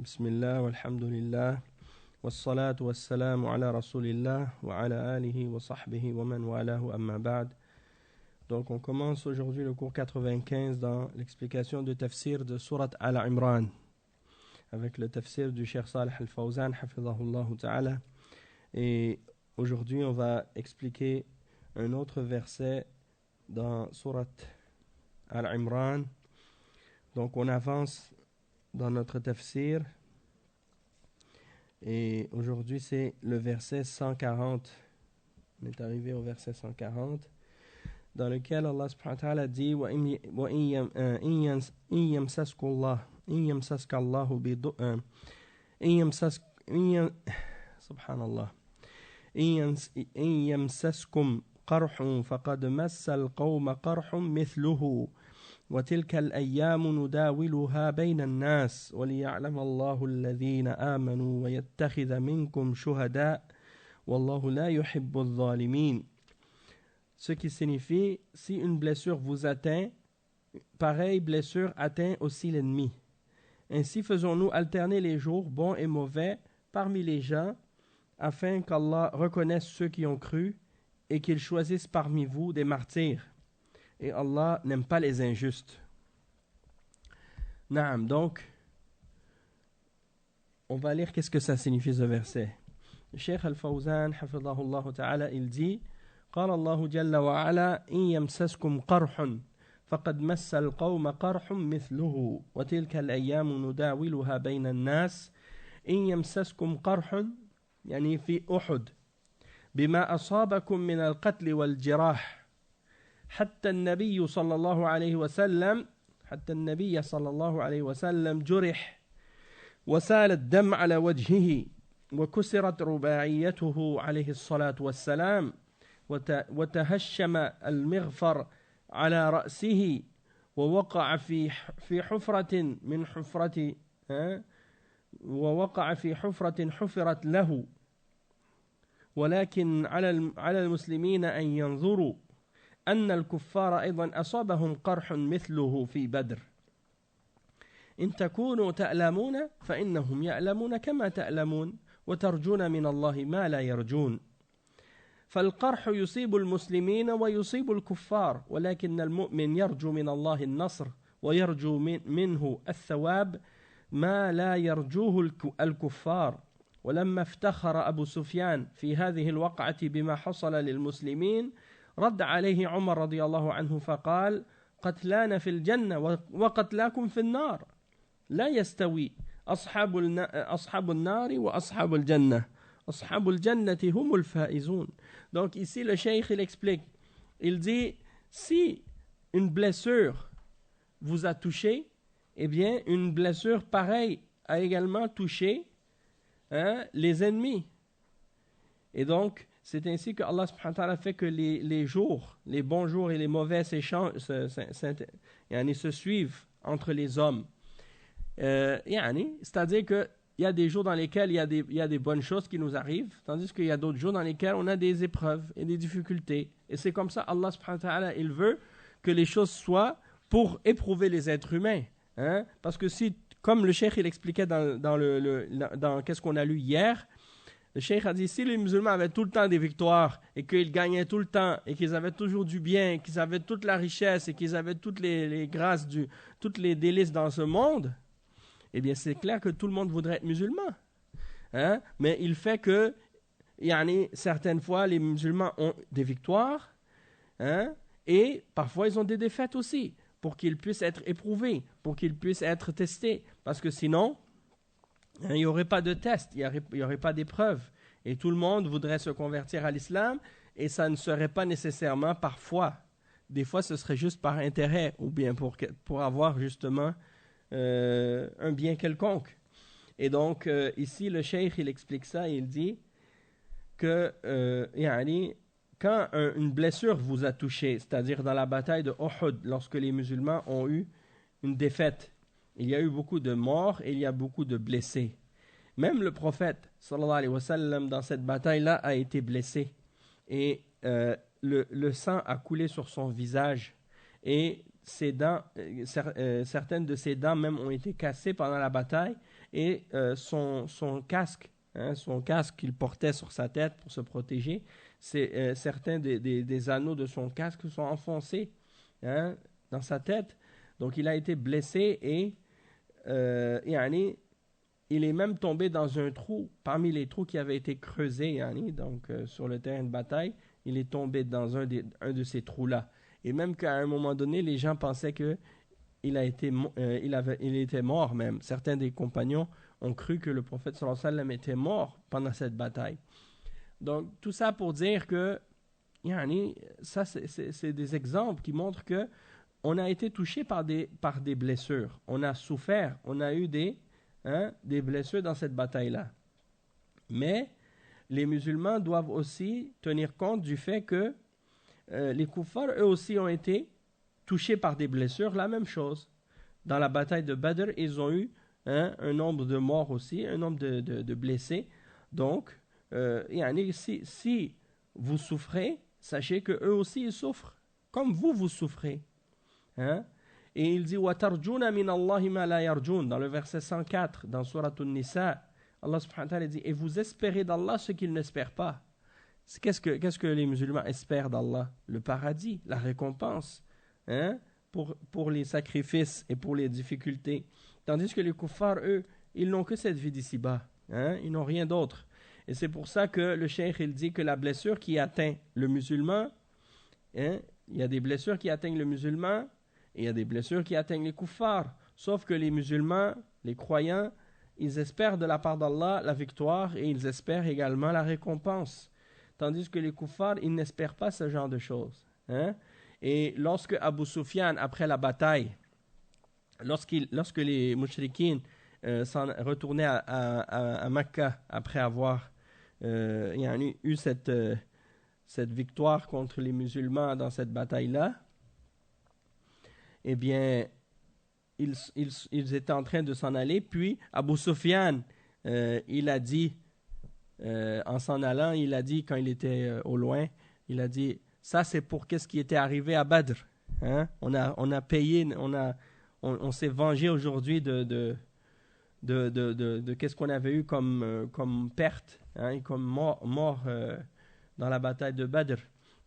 بسم الله والحمد لله والصلاة والسلام على رسول الله وعلى آله وصحبه ومن والاه أما بعد. Donc on commence aujourd'hui le cours 95 dans l'explication du tafsir de Surat Al-Imran avec le tafsir du Cheikh Salih Al-Fawzan hafidhahullah ta'ala. Et aujourd'hui on va expliquer un autre verset dans Surat Al-Imran. Donc on avance dans notre tafsir et aujourd'hui c'est le verset 140. On est arrivé au verset 140 dans lequel Allah subhanahu wa ta'ala dit subhanallah إن يمسسكم قرح فقد مس القوم قرح مثله وتلك الأيام نداولها بين الناس وليعلم الله الذين آمنوا ويتخذ منكم شهداء والله لا يحب الظالمين. Ce qui signifie, si une blessure vous atteint, pareille blessure atteint aussi l'ennemi. Ainsi faisons-nous alterner les jours bons et mauvais parmi les gens, afin qu'Allah reconnaisse ceux qui ont cru et qu'il choisisse parmi vous des martyrs. Et Allah n'aime pas les injustes. Naam, donc, on va lire qu'est-ce que ça signifie ce verset. Le Cheikh Al-Fawzan, hafidhahullah ta'ala, il dit قال الله جل وعلا إن يمسسكم قرح فقد مس القوم قرح مثله وتلك الأيام نداولها بين الناس إن يمسسكم قرح يعني في أحد بما أصابكم من القتل والجراح حتى النبي صلى الله عليه وسلم جرح وسال الدم على وجهه وكسرت رباعيته عليه الصلاة والسلام وتهشم المغفر على رأسه ووقع في حفرة حفرت له ولكن على المسلمين أن ينظروا أن الكفار أيضا أصابهم قرح مثله في بدر إن تكونوا تألمون فإنهم يألمون كما تألمون وترجون من الله ما لا يرجون فالقرح يصيب المسلمين ويصيب الكفار ولكن المؤمن يرجو من الله النصر ويرجو منه الثواب ما لا يرجوه الكفار ولما افتخر أبو سفيان في هذه الوقعة بما حصل للمسلمين رد عليه عمر رضي الله عنه فقال قتلان في الجنة وقتلاكم في النار لا يستوي أصحاب النار وأصحاب الجنة أصحاب الجنة هم الفائزون. Donc ici le cheikh il explique, il dit si une blessure vous a touché, eh bien une blessure pareille a également touché les ennemis. Et donc c'est ainsi que Allah subhanahu wa ta'ala fait que les jours, les bons jours et les mauvais se suivent entre les hommes. C'est-à-dire qu'il y a des jours dans lesquels il y a des bonnes choses qui nous arrivent, tandis qu'il y a d'autres jours dans lesquels on a des épreuves et des difficultés. Et c'est comme ça, Allah subhanahu wa ta'ala, il veut que les choses soient pour éprouver les êtres humains. Parce que si, comme le cheikh il expliquait dans qu'est-ce qu'on a lu hier, le cheikh a dit, si les musulmans avaient tout le temps des victoires et qu'ils gagnaient tout le temps et qu'ils avaient toujours du bien, qu'ils avaient toute la richesse et qu'ils avaient toutes les grâces, toutes les délices dans ce monde, eh bien c'est clair que tout le monde voudrait être musulman. Mais il fait que certaines fois les musulmans ont des victoires et parfois ils ont des défaites aussi pour qu'ils puissent être éprouvés, pour qu'ils puissent être testés, parce que sinon il n'y aurait pas de test, il n'y aurait pas d'épreuve. Et tout le monde voudrait se convertir à l'islam et ça ne serait pas nécessairement par foi. Des fois, ce serait juste par intérêt ou bien pour avoir justement un bien quelconque. Et donc, ici, le cheikh, il explique ça et il dit que quand une blessure vous a touché, c'est-à-dire dans la bataille de Uhud, lorsque les musulmans ont eu une défaite, il y a eu beaucoup de morts et il y a beaucoup de blessés. Même le prophète, sallallahu alayhi wa sallam, dans cette bataille-là, a été blessé. Et le sang a coulé sur son visage. Et ses dents, certaines de ses dents même ont été cassées pendant la bataille. et son casque, hein, son casque qu'il portait sur sa tête pour se protéger, certains des anneaux de son casque sont enfoncés, hein, dans sa tête. Donc il a été blessé et il est même tombé dans un trou, parmi les trous qui avaient été creusés, donc sur le terrain de bataille, il est tombé dans un de ces trous-là. Et même qu'à un moment donné, les gens pensaient qu'il était mort même. Certains des compagnons ont cru que le prophète sallallahu alayhi wa sallam était mort pendant cette bataille. Donc tout ça pour dire que ça c'est des exemples qui montrent que on a été touché par des blessures. On a souffert, on a eu des blessures dans cette bataille-là. Mais les musulmans doivent aussi tenir compte du fait que les kuffars, eux aussi, ont été touchés par des blessures, la même chose. Dans la bataille de Badr, ils ont eu un nombre de morts aussi, un nombre de blessés. Donc, si vous souffrez, sachez que eux aussi, ils souffrent, comme vous souffrez. Hein? Et il dit وَتَرْجُونَ مِنَ اللَّهِ مَا لَا يَرْجُونَ dans le verset 104 dans Surat An-Nisa. Allah subhanahu wa ta'ala dit et vous espérez d'Allah ce qu'ils n'espèrent pas. Qu'est-ce que les musulmans espèrent d'Allah? Le paradis, la récompense, hein? pour les sacrifices et pour les difficultés. Tandis que les kuffars, eux, ils n'ont que cette vie d'ici-bas, hein? Ils n'ont rien d'autre. Et c'est pour ça que le cheikh il dit que la blessure qui atteint le musulman, hein? Il y a des blessures qui atteignent le musulman et il y a des blessures qui atteignent les kuffars. Sauf que les musulmans, les croyants, ils espèrent de la part d'Allah la victoire et ils espèrent également la récompense. Tandis que les kuffars, ils n'espèrent pas ce genre de choses. Hein? Et lorsque Abu Sufyan, après la bataille, lorsque les mushrikines s'en retournaient à Mecca après avoir eu cette victoire contre les musulmans dans cette bataille-là, eh bien, ils étaient en train de s'en aller. Puis, Abu Sufyan, il a dit, en s'en allant, il a dit, quand il était au loin, il a dit, ça c'est pour qu'est-ce qui était arrivé à Badr. Hein? On a payé, on s'est vengé aujourd'hui de qu'est-ce qu'on avait eu comme perte, hein, et comme mort dans la bataille de Badr.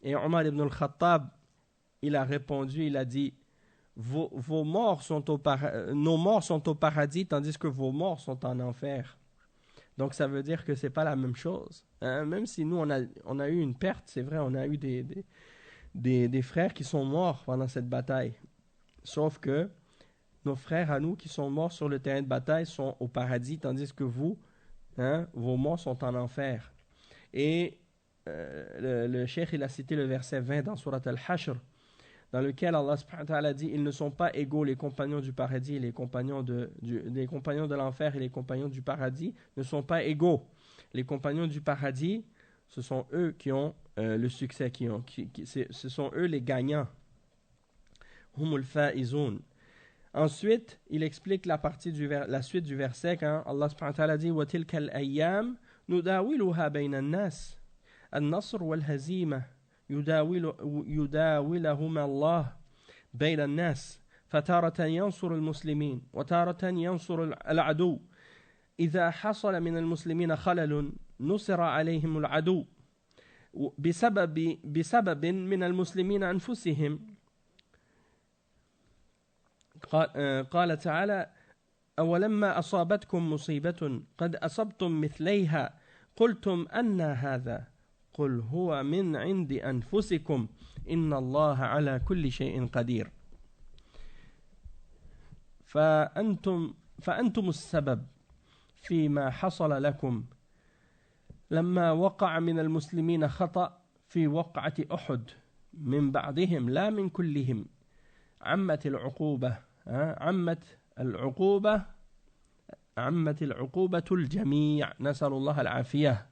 Et Omar ibn al-Khattab, il a répondu, il a dit, nos morts sont au paradis, tandis que vos morts sont en enfer. Donc ça veut dire que c'est pas la même chose. Hein? Même si nous on a eu une perte, c'est vrai, on a eu des frères qui sont morts pendant cette bataille. Sauf que nos frères à nous qui sont morts sur le terrain de bataille sont au paradis, tandis que vous, hein, vos morts sont en enfer. Et le cheikh il a cité le verset 20 dans Surat Al-Hashr, dans lequel Allah subhanahu wa ta'ala dit ils ne sont pas égaux les compagnons du paradis et les compagnons de l'enfer et les compagnons du paradis ne sont pas égaux. Les compagnons du paradis, ce sont eux qui ont le succès, ce sont eux les gagnants. Humul faizun. Ensuite, il explique la suite du verset quand Allah subhanahu wa ta'ala dit wa tilkal ayyam nudawiluha bayna an-nas an-nasr wal hazima يداولهما الله بين الناس فتارة ينصر المسلمين وتارة ينصر العدو إذا حصل من المسلمين خلل نصر عليهم العدو بسبب من المسلمين أنفسهم قال تعالى أولما أصابتكم مصيبة قد أصبتم مثليها قلتم أنى هذا قل هو من عند أنفسكم إن الله على كل شيء قدير فأنتم السبب فيما حصل لكم لما وقع من المسلمين خطأ في وقعة أحد من بعضهم لا من كلهم عمت العقوبة الجميع نسأل الله العافية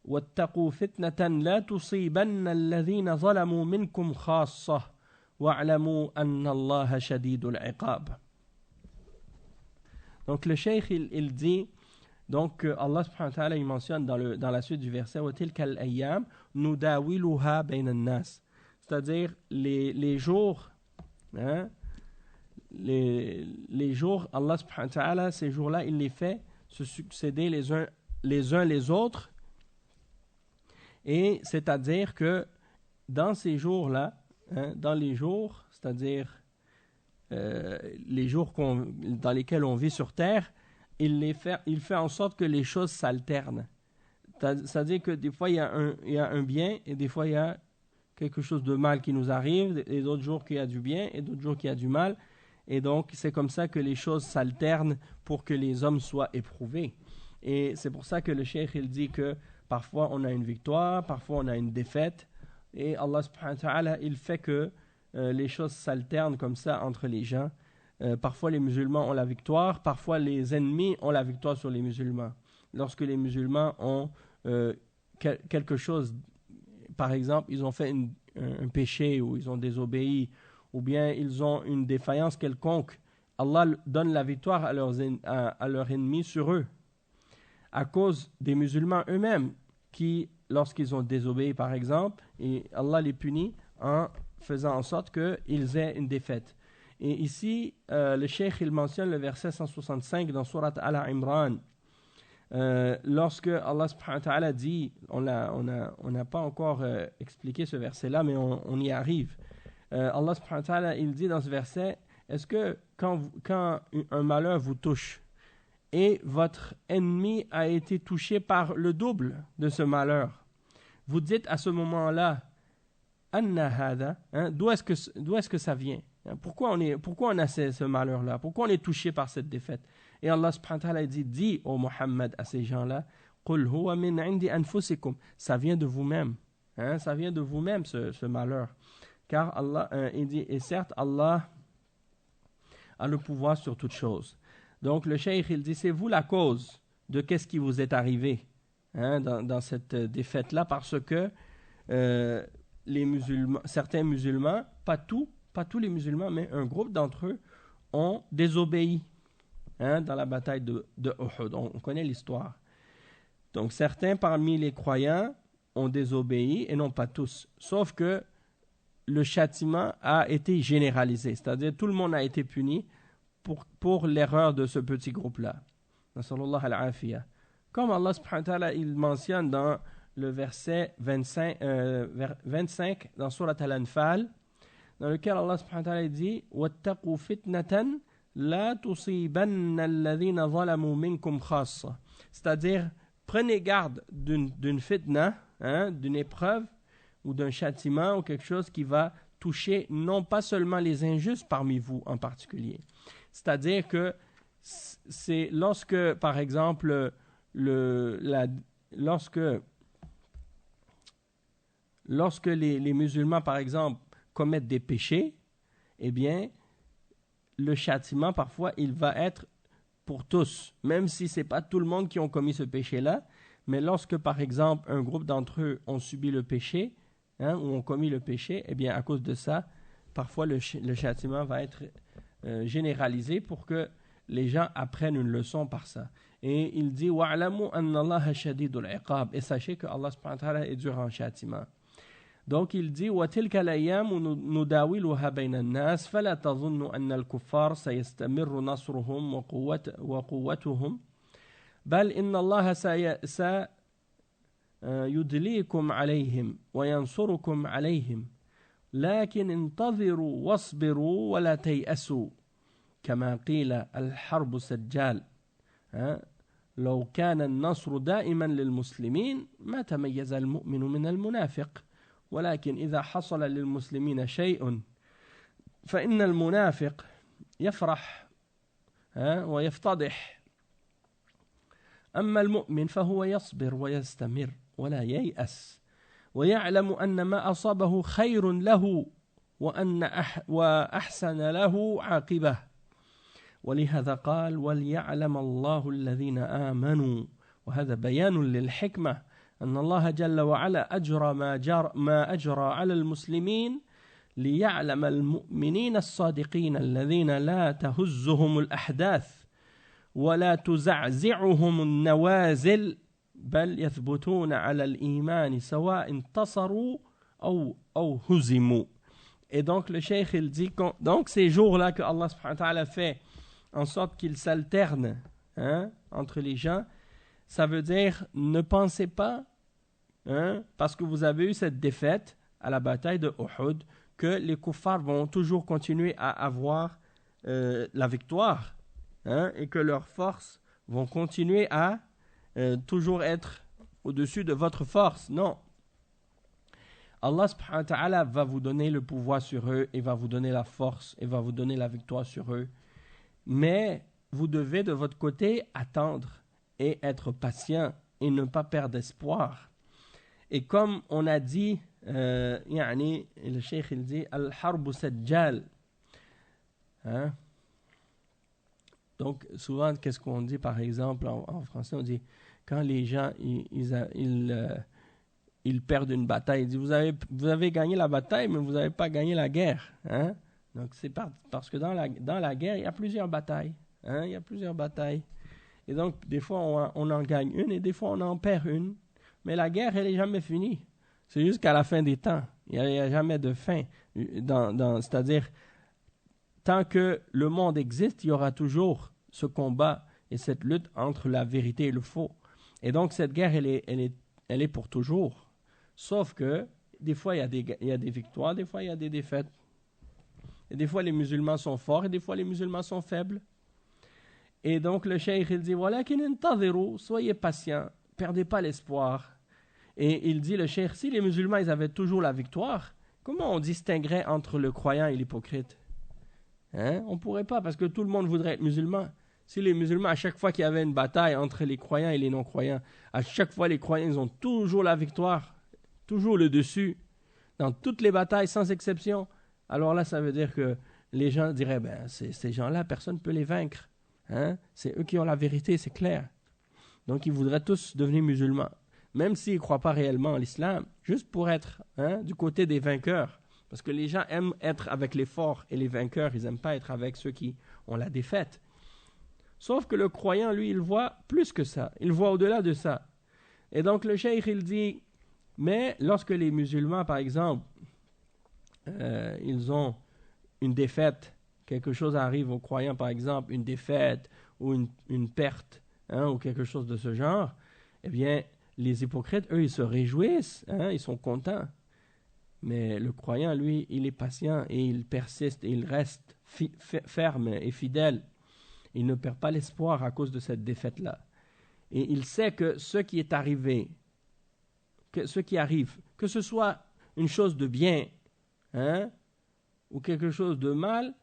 واتقوا فتنة لا تصيبن الذين ظلموا منكم خاصة واعلموا أن الله شديد العقاب. Donc le cheikh il dit donc Allah subhanahu wa ta'ala il mentionne dans la suite du verset wa tilkal ayyam nudawiluha bayna an-nas, c'est-à-dire les jours, hein, les jours, Allah subhanahu wa ta'ala, ces jours-là, il les fait se succéder les uns les autres. Et c'est-à-dire que dans ces jours-là, dans les jours, c'est-à-dire les jours dans lesquels on vit sur terre, il fait en sorte que les choses s'alternent. C'est-à-dire que des fois, il y a un bien et des fois, il y a quelque chose de mal qui nous arrive, et d'autres jours qu'il y a du bien et d'autres jours qu'il y a du mal. Et donc, c'est comme ça que les choses s'alternent pour que les hommes soient éprouvés. Et c'est pour ça que le cheikh, il dit que parfois on a une victoire, parfois on a une défaite. Et Allah subhanahu wa ta'ala, il fait que les choses s'alternent comme ça entre les gens. Parfois les musulmans ont la victoire, parfois les ennemis ont la victoire sur les musulmans. Lorsque les musulmans ont quelque chose, par exemple, ils ont fait un péché ou ils ont désobéi, ou bien ils ont une défaillance quelconque, Allah donne la victoire à leurs ennemis sur eux, à cause des musulmans eux-mêmes, qui, lorsqu'ils ont désobéi par exemple, et Allah les punit en faisant en sorte qu'ils aient une défaite. Et ici, le cheikh il mentionne le verset 165 dans Surat Al-Imran, lorsque Allah subhanahu wa ta'ala dit, on n'a pas encore expliqué ce verset-là, mais on y arrive. Allah subhanahu wa ta'ala, il dit dans ce verset, est-ce que quand un malheur vous touche et votre ennemi a été touché par le double de ce malheur, vous dites à ce moment-là, Anna hada, d'où est-ce que ça vient? Pourquoi on a ce malheur-là? Pourquoi on est touché par cette défaite? Et Allah subhanahu wa ta'ala dit, dis ô Muhammad à ces gens-là, Qul huwa min indi anfusikum, ça vient de vous-même, ça vient de vous-même ce malheur. Car Allah, il dit, et certes, Allah a le pouvoir sur toutes choses. Donc le cheikh, il dit, c'est vous la cause de qu'est-ce qui vous est arrivé dans cette défaite-là, parce que certains musulmans, pas tous les musulmans, mais un groupe d'entre eux ont désobéi dans la bataille de Uhud. On connaît l'histoire. Donc certains parmi les croyants ont désobéi, et non pas tous. Sauf que le châtiment a été généralisé, c'est-à-dire tout le monde a été puni pour l'erreur de ce petit groupe-là. Nasallallahu al-afiyah. Comme Allah subhanahu wa ta'ala, il mentionne dans le verset 25 dans Surat Al-Anfal, dans lequel Allah subhanahu wa ta'ala dit « Wattaqu fitnatan la tusibanna alladhina zalamu minkum khassa » c'est-à-dire, prenez garde d'une fitna, d'une épreuve, ou d'un châtiment, ou quelque chose qui va toucher non pas seulement les injustes parmi vous en particulier. C'est-à-dire que c'est lorsque, par exemple, lorsque les musulmans, par exemple, commettent des péchés, eh bien, le châtiment, parfois, il va être pour tous, même si ce n'est pas tout le monde qui ont commis ce péché-là, mais lorsque, par exemple, un groupe d'entre eux ont subi le péché, ou ont commis le péché, eh bien, à cause de ça, parfois le châtiment va être généralisé pour que les gens apprennent une leçon par ça. Et il dit wa'lamu anna Allaha shadidul iqab, et sachez que Allah subhanahu wa ta'ala est dur en châtiment. Donc il dit wa tilka al-ayyam nudawiluha bayna an-nas fala tadhunnu anna al-kuffar sayastamirru nasruhum wa quwwatuhum bal inna Allaha يدليكم عليهم وينصركم عليهم لكن انتظروا واصبروا ولا تيأسوا كما قيل الحرب سجال لو كان النصر دائما للمسلمين ما تميز المؤمن من المنافق ولكن إذا حصل للمسلمين شيء فإن المنافق يفرح ويفتضح أما المؤمن فهو يصبر ويستمر ولا ييأس ويعلم أن ما أصابه خير له وأحسن له عاقبة ولهذا قال وليعلم الله الذين آمنوا وهذا بيان للحكمة أن الله جل وعلا أجرى ما أجرى على المسلمين ليعلم المؤمنين الصادقين الذين لا تهزهم الأحداث ولا تزعزعهم النوازل بل يثبتون على الإيمان سواء انتصروا أو هزموا. Et donc le cheikh il dit donc ces jours-là que Allah subhanahu wa ta'ala fait en sorte qu'ils s'alternent entre les gens, ça veut dire ne pensez pas parce que vous avez eu cette défaite à la bataille de Uhud que les kuffars vont toujours continuer à avoir la victoire et que leurs forces vont continuer à toujours être au-dessus de votre force. Non. Allah subhanahu wa ta'ala va vous donner le pouvoir sur eux et va vous donner la force et va vous donner la victoire sur eux. Mais vous devez de votre côté attendre et être patient et ne pas perdre espoir. Et comme on a dit, le cheikh il dit Al-Harbu Sajjal. Donc souvent, qu'est-ce qu'on dit par exemple en français? On dit quand les gens ils perdent une bataille, ils disent vous avez gagné la bataille, mais vous n'avez pas gagné la guerre. Donc c'est parce que dans la guerre, il y a plusieurs batailles. Il y a plusieurs batailles. Et donc, des fois, on en gagne une et des fois, on en perd une. Mais la guerre, elle n'est jamais finie. C'est jusqu'à la fin des temps. Il n'y a jamais de fin. C'est-à-dire, tant que le monde existe, il y aura toujours ce combat et cette lutte entre la vérité et le faux. Et donc, cette guerre, elle est pour toujours. Sauf que, des fois, il y a des victoires, des fois, il y a des défaites. Et des fois, les musulmans sont forts et des fois, les musulmans sont faibles. Et donc, le cheikh, il dit, voilà, soyez patients, perdez pas l'espoir. Et il dit, le cheikh, si les musulmans, ils avaient toujours la victoire, comment on distinguerait entre le croyant et l'hypocrite? On ne pourrait pas, parce que tout le monde voudrait être musulman. Si les musulmans, à chaque fois qu'il y avait une bataille entre les croyants et les non-croyants, à chaque fois, les croyants, ils ont toujours la victoire, toujours le dessus, dans toutes les batailles, sans exception. Alors là, ça veut dire que les gens diraient, ces gens-là, personne ne peut les vaincre. C'est eux qui ont la vérité, c'est clair. Donc, ils voudraient tous devenir musulmans, même s'ils ne croient pas réellement en l'islam, juste pour être du côté des vainqueurs. Parce que les gens aiment être avec les forts et les vainqueurs, ils n'aiment pas être avec ceux qui ont la défaite. Sauf que le croyant, lui, il voit plus que ça. Il voit au-delà de ça. Et donc, le cheikh, il dit, mais lorsque les musulmans, par exemple, ils ont une défaite, quelque chose arrive aux croyants, par exemple, une défaite ou une perte, ou quelque chose de ce genre, eh bien, les hypocrites, eux, ils se réjouissent, ils sont contents. Mais le croyant, lui, il est patient et il persiste et il reste ferme et fidèle. Il ne perd pas l'espoir à cause de cette défaite-là. Et il sait que ce qui est arrivé, que ce qui arrive, que ce soit une chose de bien, ou quelque chose de mal,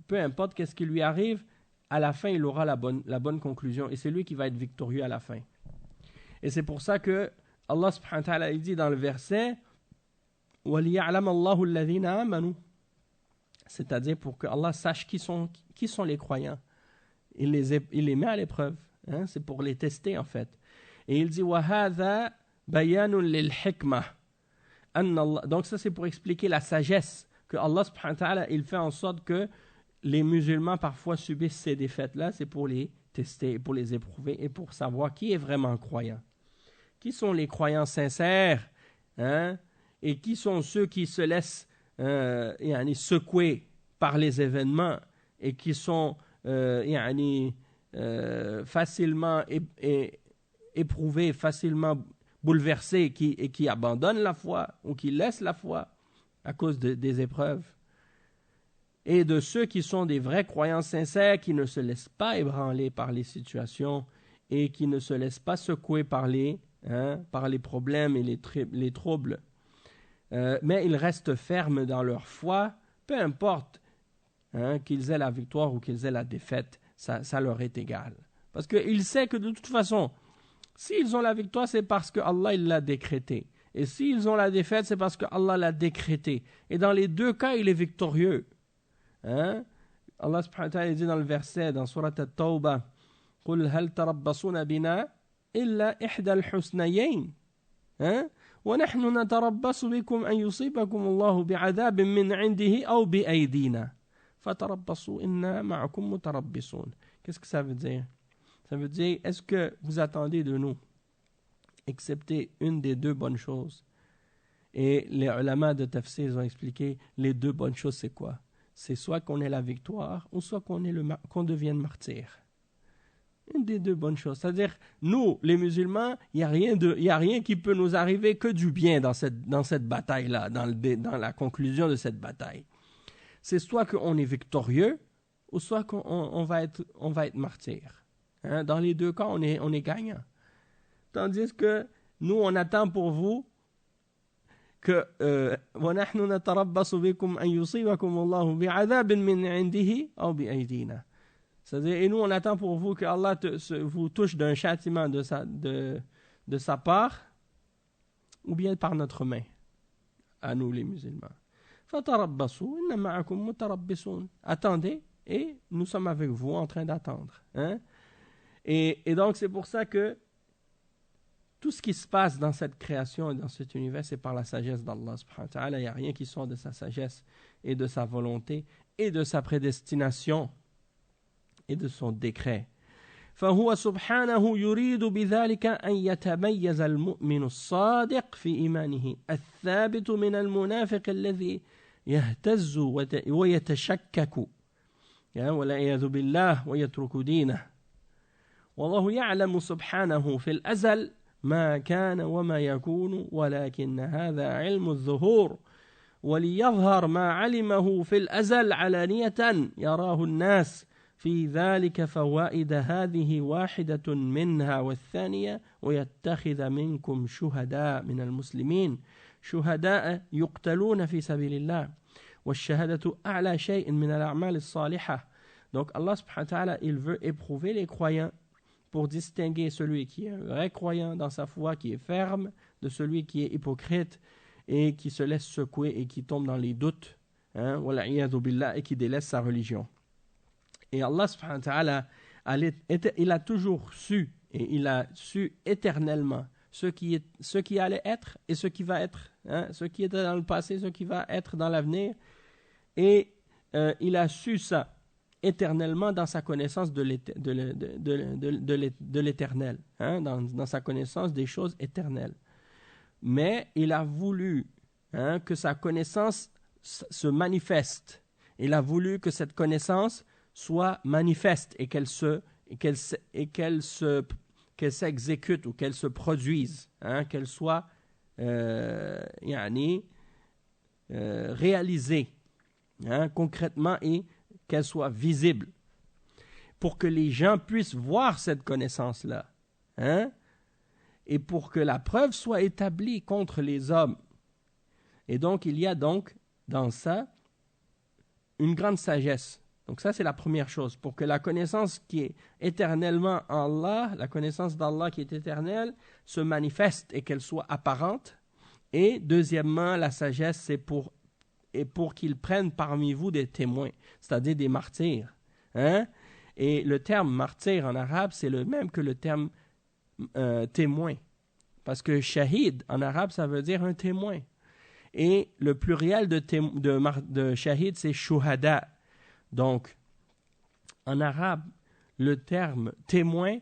peu importe qu'est-ce qui lui arrive, à la fin, il aura la bonne conclusion. Et c'est lui qui va être victorieux à la fin. Et c'est pour ça que Allah subhanahu wa ta'ala il dit dans le verset وَلِيَعْلَمَ اللَّهُ الَّذِينَ آمَنُوا, c'est-à-dire pour que Allah sache qui sont les croyants. Il les met à l'épreuve. C'est pour les tester en fait. Et il dit وَهَذَا بَيَانٌ لِلْحِكْمَةِ. Donc ça c'est pour expliquer la sagesse que Allah subhanahu wa ta'ala il fait en sorte que les musulmans parfois subissent ces défaites-là. C'est pour les tester, pour les éprouver et pour savoir qui est vraiment croyant. Qui sont les croyants sincères, et qui sont ceux qui se laissent secouer par les événements et qui sont facilement éprouvés, facilement bouleversés et qui abandonnent la foi ou qui laissent la foi à cause des épreuves. Et de ceux qui sont des vrais croyants sincères qui ne se laissent pas ébranler par les situations et qui ne se laissent pas secouer par les problèmes et les troubles. Mais ils restent fermes dans leur foi, peu importe qu'ils aient la victoire ou qu'ils aient la défaite, ça leur est égal. Parce qu'ils savent que de toute façon, s'ils ont la victoire, c'est parce que Allah il l'a décrété. Et s'ils ont la défaite, c'est parce que Allah l'a décrété. Et dans les deux cas, il est victorieux. Allah subhanahu wa ta'ala dit dans le verset, dans Surat At-Tawbah, قُلْ هَلْ تَرَبَّصُونَ بِنَا إِلَّا إِحْدَى الْحُسْنَيَيْنِ وَنَحْنُ نَتَرَبَّصُ بِكُمْ أَنْ يُصِيبَكُمُ اللَّهُ بِعَذَابٍ مِّنْ عِنْدِهِ أَوْ بِأَيْدِينَا فَتَرَبَّصُوا إِنَّا مَعَكُمْ مُتَرَبِّصُونَ. Qu'est-ce que ça veut dire? Ça veut dire, est-ce que vous attendez de nous, excepté une des deux bonnes choses? Et les ulama de tafsir ont expliqué les deux bonnes choses, c'est quoi? C'est soit qu'on ait la victoire ou soit qu'on devienne martyr. Une des deux bonnes choses. C'est-à-dire, nous, les musulmans, il n'y a rien qui peut nous arriver que du bien dans cette bataille-là, dans la conclusion de cette bataille. C'est soit qu'on est victorieux ou soit qu'on va être martyr. Hein? Dans les deux cas, on est gagnant. Tandis que nous, on attend pour vous que وَنَحْنُ نَتَرَبَّصُ بِكُمْ أَنْ يُصِيبَكُمُ اللَّهُ بِعَذَابٍ مِّنْ عِنْدِهِ أَوْ بِأَيْدِينَا. C'est-à-dire, et nous, on attend pour vous que Allah vous touche d'un châtiment de sa part, ou bien par notre main, à nous les musulmans. فَتَرَبَّصُوا إِنَّ مَعَكُمْ مُتَرَبِّصُونَ. Attendez, et nous sommes avec vous en train d'attendre. Hein? Et donc, c'est pour ça que tout ce qui se passe dans cette création et dans cet univers, c'est par la sagesse d'Allah subhanahu wa ta'ala. Il n'y a rien qui sort de sa sagesse et de sa volonté et de sa prédestination et de son décret. فهو سبحانه يريد بذلك أن يتميز المؤمن الصادق في إيمانه الثابت من المنافق الذي يهتز ويتشكك والعياذ بالله ويترك دينه. والله يعلم سبحانه في الأزل ما كان وما يكون ولكن هذا علم الظهور وليظهر ما علمه في الأزل علانية يراه الناس في ذلك فوائد هذه واحدة منها والثانية ويتخذ منكم شهداء من المسلمين شهداء يقتلون في سبيل الله والشهادة أعلى شيء من الأعمال الصالحة. Donc Allah subhanahu wa ta'ala, il veut éprouver les croyants pour distinguer celui qui est un vrai croyant dans sa foi, qui est ferme, de celui qui est hypocrite et qui se laisse secouer et qui tombe dans les doutes, hein, et qui délaisse sa religion. Et Allah subhanahu wa ta'ala, il a toujours su, et il a su éternellement ce qui allait être et ce qui va être, hein, ce qui était dans le passé, ce qui va être dans l'avenir. Et il a su ça éternellement dans sa connaissance de l'éternel, hein, dans sa connaissance des choses éternelles. Mais il a voulu, hein, que sa connaissance se manifeste. Il a voulu que cette connaissance soit manifeste et qu'elle s'exécute ou qu'elle se produise, hein, qu'elle soit réalisée, hein, concrètement, et qu'elle soit visible pour que les gens puissent voir cette connaissance-là, hein, et pour que la preuve soit établie contre les hommes. Et donc, il y a donc dans ça une grande sagesse. Donc ça, c'est la première chose, pour que la connaissance qui est éternellement en Allah, la connaissance d'Allah qui est éternelle, se manifeste et qu'elle soit apparente. Et deuxièmement, la sagesse, c'est pour qu'ils prennent parmi vous des témoins, c'est-à-dire des martyrs. Hein? Et le terme martyr en arabe, c'est le même que le terme témoin. Parce que shahid en arabe, ça veut dire un témoin. Et le pluriel de shahid, c'est shuhada. Donc, en arabe, le terme témoin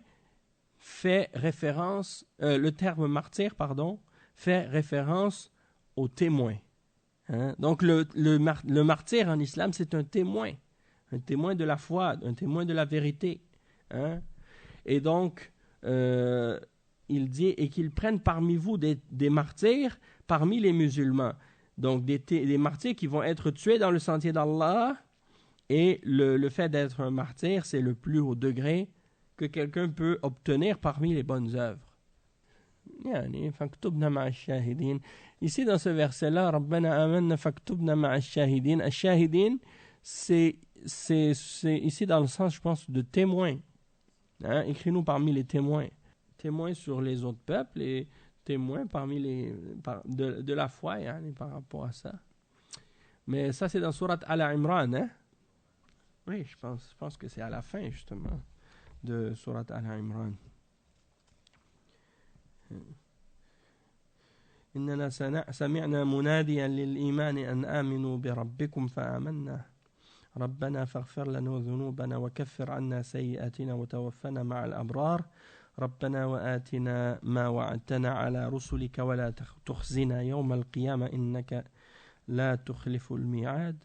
fait référence, le terme martyr, fait référence au témoin. Hein? Donc, le martyr en islam, c'est un témoin de la foi, un témoin de la vérité. Hein? Et donc, il dit, et qu'ils prennent parmi vous des martyrs parmi les musulmans. Donc, des martyrs qui vont être tués dans le sentier d'Allah. Et le fait d'être un martyr, c'est le plus haut degré que quelqu'un peut obtenir parmi les bonnes œuvres. Ici, dans ce verset-là, Rabbana amanna faktubna ma'a ash-shahidin. Ash-shahidin, c'est ici dans le sens, je pense, de témoin. Hein? Écris-nous parmi les témoins. Témoins sur les autres peuples et témoins parmi de la foi, par rapport à ça. Mais ça, c'est dans Surat Al-Imran, hein? Oui, je pense que c'est à la fin, justement, de Surat Al-Imran. إننا سمعنا مناديا للإيمان أن آمنوا بربكم فآمنا ربنا فاغفر لنا ذنوبنا وكفر عنا سيئاتنا وتوفنا مع الأبرار ربنا وآتنا ما وعدتنا على رسلك ولا تخزنا يوم القيامة إنك لا تخلف الميعاد.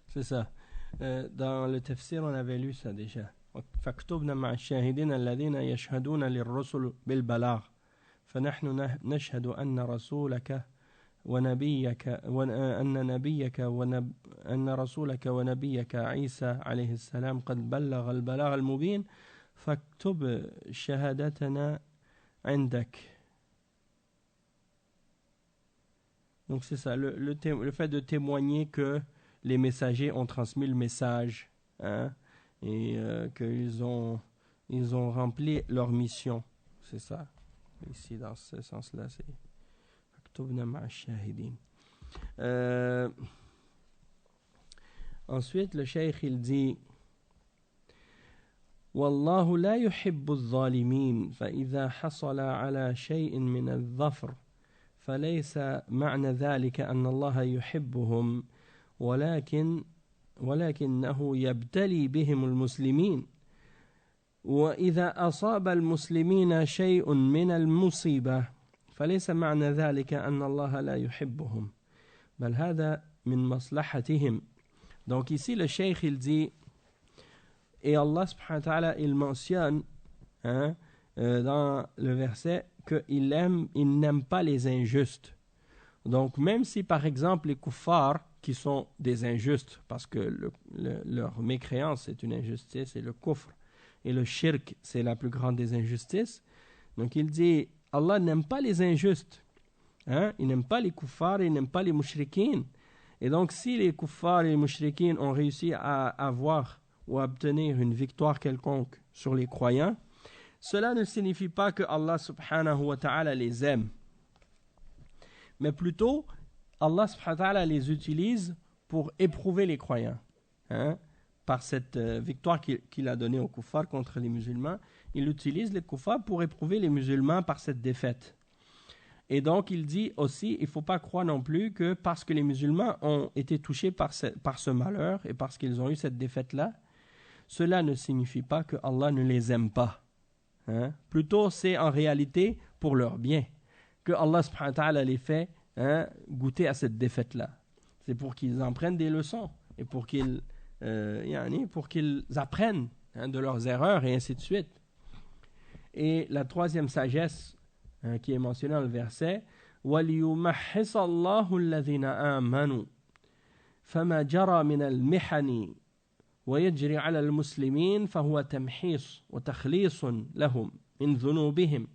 C'est ça. Dans le tafsir, on avait lu ça déjà. فاكتبنا مع الشاهدين الذين يشهدون للرسل بالبلاغ فنحن نشهد أن رسولك ونبيك أن رسولك ونبيك عيسى عليه السلام قد بلغ البلاغ المبين فاكتب شهادتنا عندك. Donc c'est ça, le fait de témoigner que les messagers ont transmis le message, hein, et qu'ils ont rempli leur mission. C'est ça. Ici, dans ce sens-là, c'est فاكتبنا مع الشاهدين. Ensuite, le cheikh il dit والله لا يحب الظالمين فإذا حصل على شيء من الظفر فليس معنى ذلك أن الله يحبهم ولكنه يبتلي بهم المسلمين وإذا أصاب المسلمين شيء من المصيبة فليس معنى ذلك أن الله لا يحبهم بل هذا من مصلحتهم. Donc ici le cheikh il dit et Allah subhanahu wa ta'ala il mentionne dans le verset qu'il n'aime pas les injustes. Donc même si par exemple les kuffars qui sont des injustes parce que leur mécréance c'est une injustice et le kufr et le shirk c'est la plus grande des injustices. Donc il dit Allah n'aime pas les injustes, il n'aime pas les kuffars, il n'aime pas les mushrikines. Et donc si les kuffars et les mushrikines ont réussi à avoir ou à obtenir une victoire quelconque sur les croyants, cela ne signifie pas que Allah subhanahu wa ta'ala les aime, mais plutôt Allah subhanahu wa ta'ala les utilise pour éprouver les croyants, par cette victoire qu'il a donnée aux kuffars contre les musulmans. Il utilise les kuffars pour éprouver les musulmans par cette défaite. Et donc il dit aussi, il ne faut pas croire non plus que parce que les musulmans ont été touchés par ce malheur et parce qu'ils ont eu cette défaite-là, cela ne signifie pas que Allah ne les aime pas. Plutôt c'est en réalité pour leur bien que Allah subhanahu wa ta'ala les fait goûter à cette défaite-là. C'est pour qu'ils en prennent des leçons et pour qu'ils apprennent de leurs erreurs et ainsi de suite. Et la troisième sagesse qui est mentionnée dans le verset وَلِيُمَحِّصَ اللَّهُ الَّذِينَ آمَنُوا فَمَا جَرَى مِنَ الْمِحَنِ ويجري على المسلمين فهو تمحيص وتخليص لهم من ذنوبهم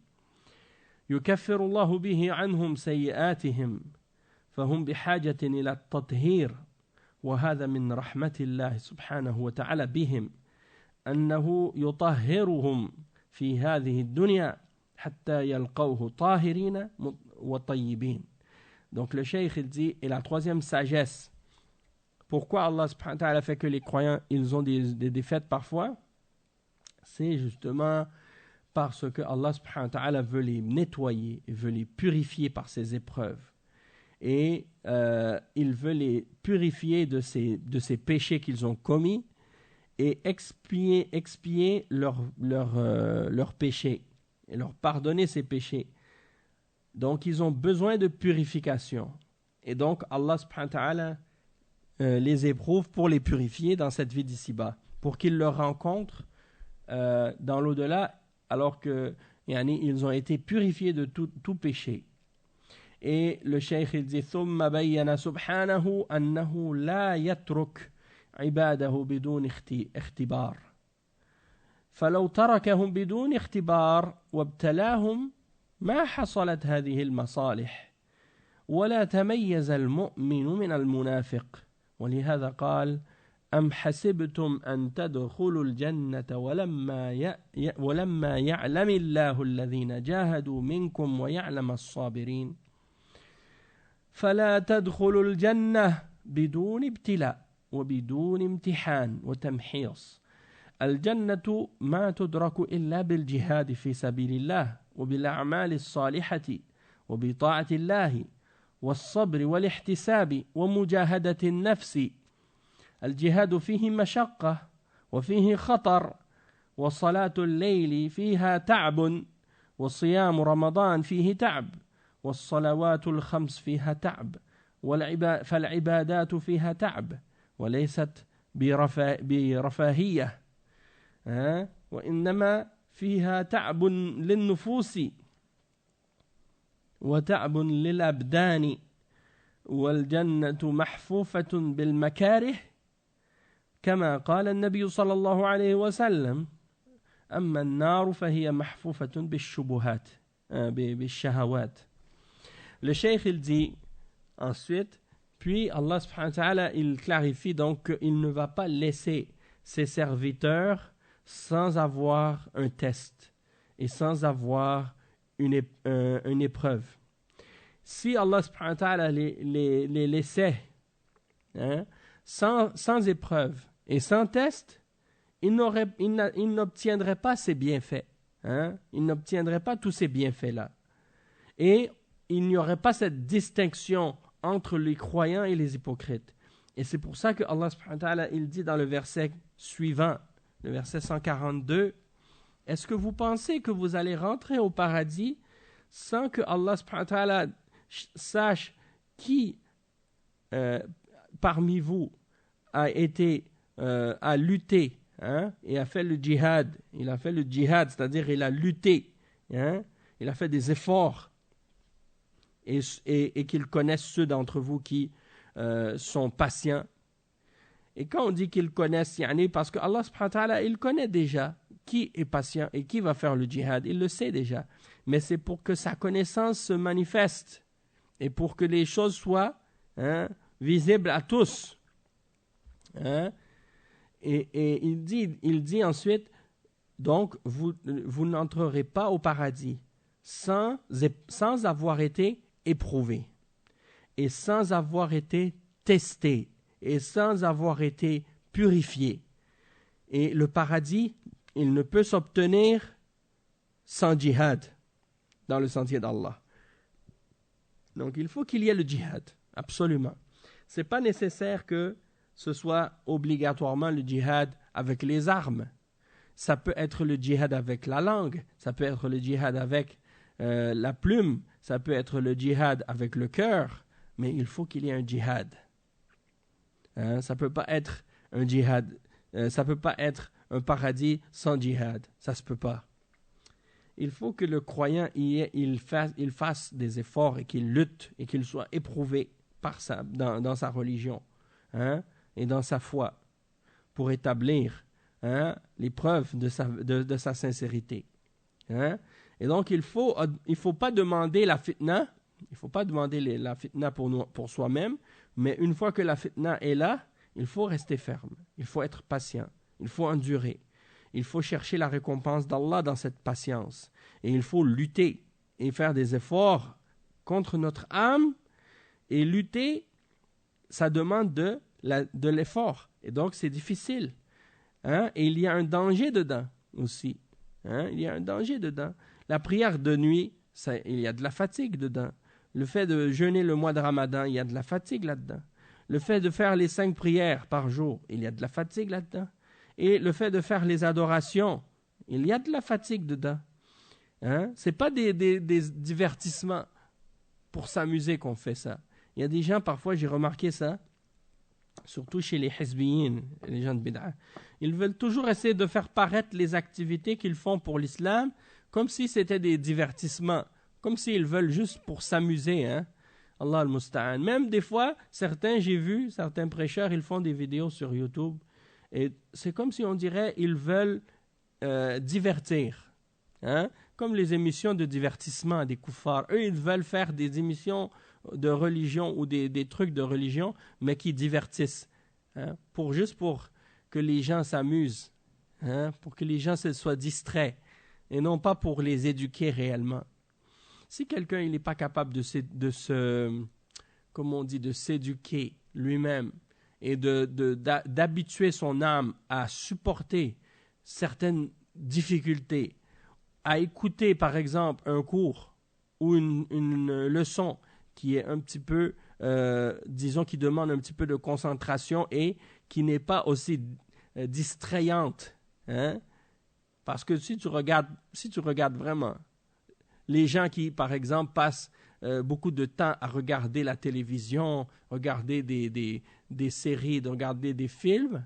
يكفر الله به عنهم سيئاتهم فهم بحاجة إلى التطهير وهذا من رحمة الله سبحانه وتعالى بهم أنه يطهرهم في هذه الدنيا حتى يلقوه طاهرين وطيبين. Donc le cheikh il dit, et la troisième sagesse, pourquoi Allah subhanahu wa ta'ala fait que les croyants ils ont des défaites parfois, c'est justement parce que Allah subhanahu wa ta'ala veut les nettoyer, veut les purifier par ses épreuves. Et il veut les purifier de ces péchés qu'ils ont commis et expier leurs péchés et leur pardonner ces péchés. Donc ils ont besoin de purification. Et donc Allah subhanahu wa ta'ala les éprouve pour les purifier dans cette vie d'ici-bas, pour qu'ils le rencontrent dans l'au-delà, alors que ils ont été purifiés de tout péché. Et le cheikh il dit ثم بين سبحانه أنه لا يترك عباده بدون اختبار فلو تركهم بدون اختبار وابتلاهم ما حصلت هذه المصالح ولا تميز المؤمن من المنافق ولهذا قال أم حسبتم أن تدخلوا الجنة ولما يعلم الله الذين جاهدوا منكم ويعلم الصابرين فلا تدخلوا الجنة بدون ابتلاء وبدون امتحان وتمحيص. الجنة ما تدرك إلا بالجهاد في سبيل الله وبالأعمال الصالحة وبطاعة الله والصبر والاحتساب ومجاهدة النفس. الجهاد فيه مشقة وفيه خطر وصلاة الليل فيها تعب وصيام رمضان فيه تعب والصلوات الخمس فيها تعب فالعبادات فيها تعب وليست برفاهية وإنما فيها تعب للنفوس وتعب للأبدان والجنة محفوفة بالمكاره كما قال النبي صلى الله عليه وسلم أما النار فهي محفوفة بالشبهات بالشهوات. Le cheikh il dit ensuite, puis Allah subhanahu wa ta'ala il clarifie donc qu'il ne va pas laisser ses serviteurs sans avoir un test et sans avoir une épreuve. Si Allah subhanahu wa ta'ala les laissait sans épreuve et sans test, il n'obtiendrait pas ces bienfaits. Il n'obtiendrait pas tous ces bienfaits-là. Et il n'y aurait pas cette distinction entre les croyants et les hypocrites. Et c'est pour ça que Allah subhanahu wa ta'ala il dit dans le verset suivant, le verset 142, « Est-ce que vous pensez que vous allez rentrer au paradis sans que Allah subhanahu wa ta'ala sache qui parmi vous a lutté et a fait le djihad. Il a fait le djihad, c'est-à-dire il a lutté, il a fait des efforts et qu'il connaisse ceux d'entre vous qui sont patients. Et quand on dit qu'ils connaissent, parce que Allah subhanahu wa ta'ala, il connaît déjà qui est patient et qui va faire le djihad, il le sait déjà. Mais c'est pour que sa connaissance se manifeste et pour que les choses soient visibles à tous. Et il dit ensuite, donc vous n'entrerez pas au paradis sans avoir été éprouvé et sans avoir été testé et sans avoir été purifié. Et le paradis, il ne peut s'obtenir sans djihad dans le sentier d'Allah. Donc il faut qu'il y ait le djihad, absolument. Ce n'est pas nécessaire que ce soit obligatoirement le djihad avec les armes. Ça peut être le djihad avec la langue, ça peut être le djihad avec la plume, ça peut être le djihad avec le cœur, mais il faut qu'il y ait un djihad. Ça ne peut pas être un djihad, ça ne peut pas être un paradis sans djihad, ça ne se peut pas. Il faut que le croyant il fasse des efforts et qu'il lutte et qu'il soit éprouvé dans sa religion et dans sa foi pour établir les preuves de sa sincérité. Et donc il faut pas demander la fitna, il faut pas demander la fitna pour soi-même, mais une fois que la fitna est là, il faut rester ferme, il faut être patient, il faut endurer. Il faut chercher la récompense d'Allah dans cette patience. Et il faut lutter et faire des efforts contre notre âme. Et lutter, ça demande de l'effort. Et donc, c'est difficile. Et il y a un danger dedans aussi. Il y a un danger dedans. La prière de nuit, il y a de la fatigue dedans. Le fait de jeûner le mois de Ramadan, il y a de la fatigue là-dedans. Le fait de faire les 5 prières par jour, il y a de la fatigue là-dedans. Et le fait de faire les adorations, il y a de la fatigue dedans. Ce n'est pas des divertissements pour s'amuser qu'on fait ça. Il y a des gens, parfois j'ai remarqué ça, surtout chez les hizbiyin, les gens de bid'a. Ils veulent toujours essayer de faire paraître les activités qu'ils font pour l'islam comme si c'était des divertissements, comme s'ils veulent juste pour s'amuser. Allah al-Musta'an. Même des fois, j'ai vu certains prêcheurs, ils font des vidéos sur YouTube. Et c'est comme si on dirait ils veulent divertir. Comme les émissions de divertissement des koufars. Eux, ils veulent faire des émissions de religion ou des trucs de religion, mais qui divertissent. Juste pour que les gens s'amusent. Pour que les gens soient distraits. Et non pas pour les éduquer réellement. Si quelqu'un n'est pas capable de s'éduquer lui-même, et d'habituer son âme à supporter certaines difficultés, à écouter par exemple un cours ou une leçon qui est un petit peu, disons, qui demande un petit peu de concentration et qui n'est pas aussi distrayante Parce que si tu regardes vraiment, les gens qui, par exemple, passent beaucoup de temps à regarder la télévision, regarder des séries, regarder des films,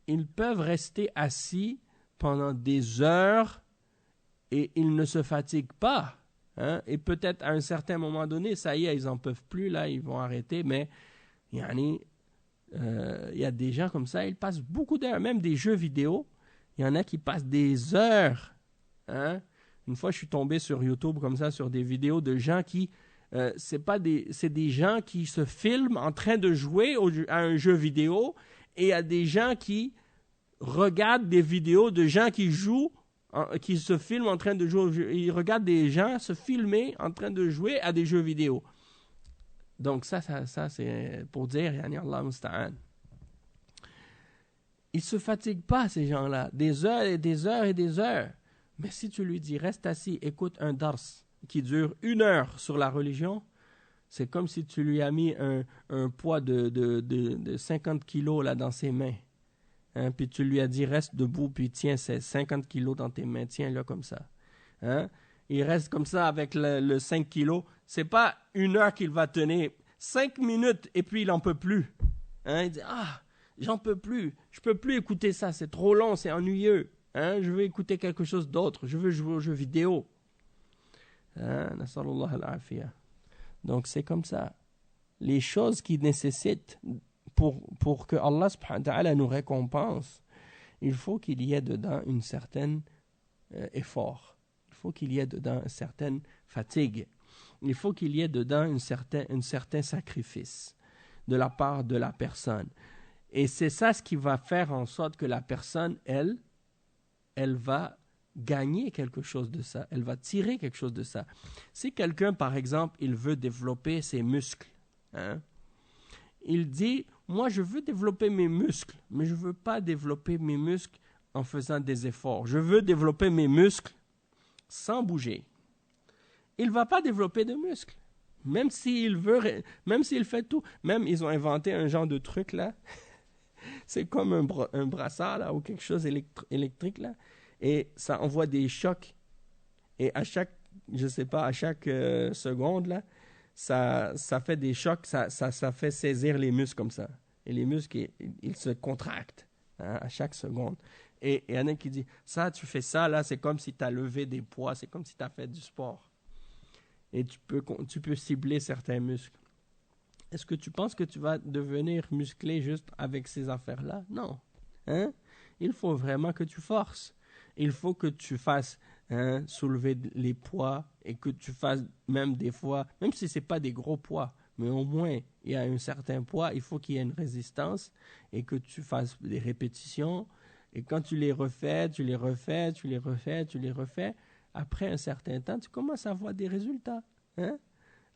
ils peuvent rester assis pendant des heures et ils ne se fatiguent pas. Hein? Et peut-être à un certain moment donné, ça y est, ils n'en peuvent plus, là, ils vont arrêter, mais il y a des gens comme ça, ils passent beaucoup d'heures, même des jeux vidéo, il y en a qui passent des heures. Hein? Une fois, je suis tombé sur YouTube comme ça, sur des vidéos de gens qui, c'est des gens qui se filment en train de jouer à un jeu vidéo, et il y a des gens qui regardent des vidéos de gens qui jouent, qui se filment en train de jouer. Ils regardent des gens se filmer en train de jouer à des jeux vidéo. Donc ça c'est pour dire, yani Allah musta'an. Ils ne se fatiguent pas, ces gens-là, des heures et des heures et des heures. Mais si tu lui dis, reste assis, écoute un dars qui dure 1 heure sur la religion, c'est comme si tu lui as mis un poids de 50 kilos là, dans ses mains. Hein? Puis tu lui as dit, reste debout, puis tiens ces 50 kilos dans tes mains, tiens-le comme ça. Hein? Il reste comme ça avec le 5 kilos. C'est pas 1 heure qu'il va tenir, 5 minutes, et puis il n'en peut plus. Hein? Il dit, j'en peux plus, je peux plus écouter ça, c'est trop long, c'est ennuyeux. Hein? Je veux écouter quelque chose d'autre, je veux jouer aux jeux vidéo. Hein? Donc c'est comme ça. Les choses qui nécessitent pour que Allah subhanahu wa ta'ala nous récompense, il faut qu'il y ait dedans une certaine effort. Il faut qu'il y ait dedans une certaine fatigue. Il faut qu'il y ait dedans un certain sacrifice de la part de la personne. Et c'est ça ce qui va faire en sorte que la personne, elle va gagner quelque chose de ça. Elle va tirer quelque chose de ça. Si quelqu'un, par exemple, il veut développer ses muscles, hein, il dit, moi je veux développer mes muscles, mais je ne veux pas développer mes muscles en faisant des efforts. Je veux développer mes muscles sans bouger. Il ne va pas développer de muscles. Même s'il fait tout. Même ils ont inventé un genre de truc là. C'est comme un brassard là, ou quelque chose électrique là. Et ça envoie des chocs. Et à chaque seconde là, ça fait des chocs, ça fait saisir les muscles comme ça. Et les muscles, ils se contractent, hein, à chaque seconde. Et il y en a qui disent, ça, tu fais ça, là, c'est comme si tu as levé des poids, c'est comme si tu as fait du sport. Et tu peux cibler certains muscles. Est-ce que tu penses que tu vas devenir musclé juste avec ces affaires-là? Non. Hein? Il faut vraiment que tu forces. Il faut que tu fasses soulever les poids et que tu fasses même des fois, même si ce n'est pas des gros poids, mais au moins il y a un certain poids, il faut qu'il y ait une résistance et que tu fasses des répétitions. Et quand tu les refais, après un certain temps, tu commences à voir des résultats. Hein?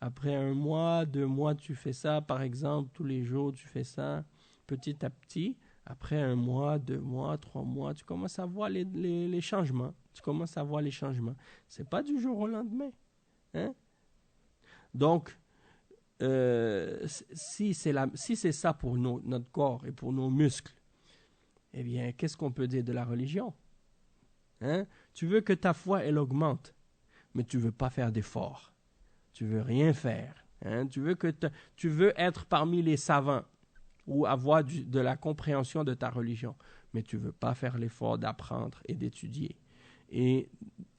Après 1 mois, 2 mois, tu fais ça, par exemple, tous les jours, tu fais ça petit à petit. Après 1 mois, 2 mois, 3 mois, tu commences à voir les changements. Ce n'est pas du jour au lendemain. Hein? Donc, si c'est ça pour notre corps et pour nos muscles, eh bien, qu'est-ce qu'on peut dire de la religion? Hein? Tu veux que ta foi, elle augmente, mais tu ne veux pas faire d'efforts. Tu ne veux rien faire. Hein? Tu veux être parmi les savants ou avoir de la compréhension de ta religion, mais tu ne veux pas faire l'effort d'apprendre et d'étudier et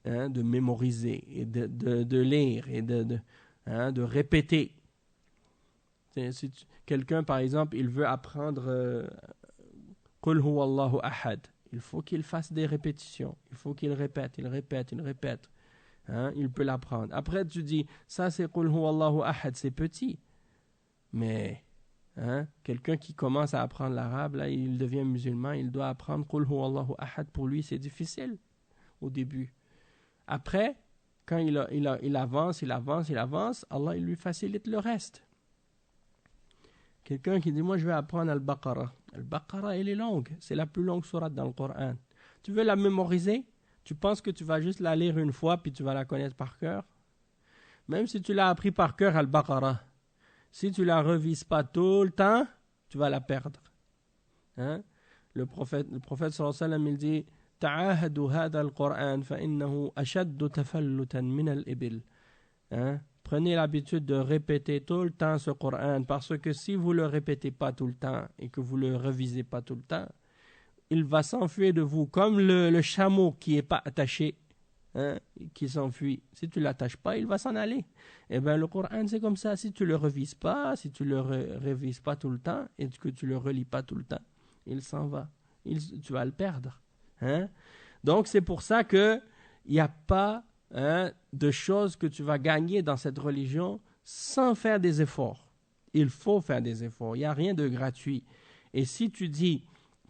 de mémoriser et de lire et de répéter. Si quelqu'un, par exemple, il veut apprendre Qul huwa Allahu ahad, il faut qu'il fasse des répétitions, il faut qu'il répète. Hein? Il peut l'apprendre. Après, tu dis, ça c'est Qul huwa Allahu ahad, c'est petit. Mais quelqu'un qui commence à apprendre l'arabe, là, il devient musulman, il doit apprendre Qul huwa Allahu ahad. Pour lui, c'est difficile au début. Après, quand il avance, Allah il lui facilite le reste. Quelqu'un qui dit, moi je vais apprendre Al-Baqarah. Al-Baqarah, elle est longue. C'est la plus longue sourate dans le Coran. Tu veux la mémoriser? Tu penses que tu vas juste la lire une fois puis tu vas la connaître par cœur? Même si tu l'as appris par cœur, Al-Baqarah, si tu la revises pas tout le temps, tu vas la perdre. Hein? Le prophète sallallahu alayhi wa sallam, il dit, تعاهدوا هذا القرآن فإنه أشد تفلتا من الإبل. Prenez l'habitude de répéter tout le temps ce Coran, parce que si vous le répétez pas tout le temps et que vous le revisez pas tout le temps, il va s'enfuir de vous comme le chameau qui est pas attaché, qui s'enfuit. Si tu l'attaches pas, il va s'en aller. Et bien le Coran c'est comme ça. Si tu le revises pas, si tu le révises pas tout le temps et que tu le relis pas tout le temps, il s'en va. Tu vas le perdre. Donc c'est pour ça que il n'y a pas de choses que tu vas gagner dans cette religion sans faire des efforts. Il faut faire des efforts. Il n'y a rien de gratuit. Et si tu dis,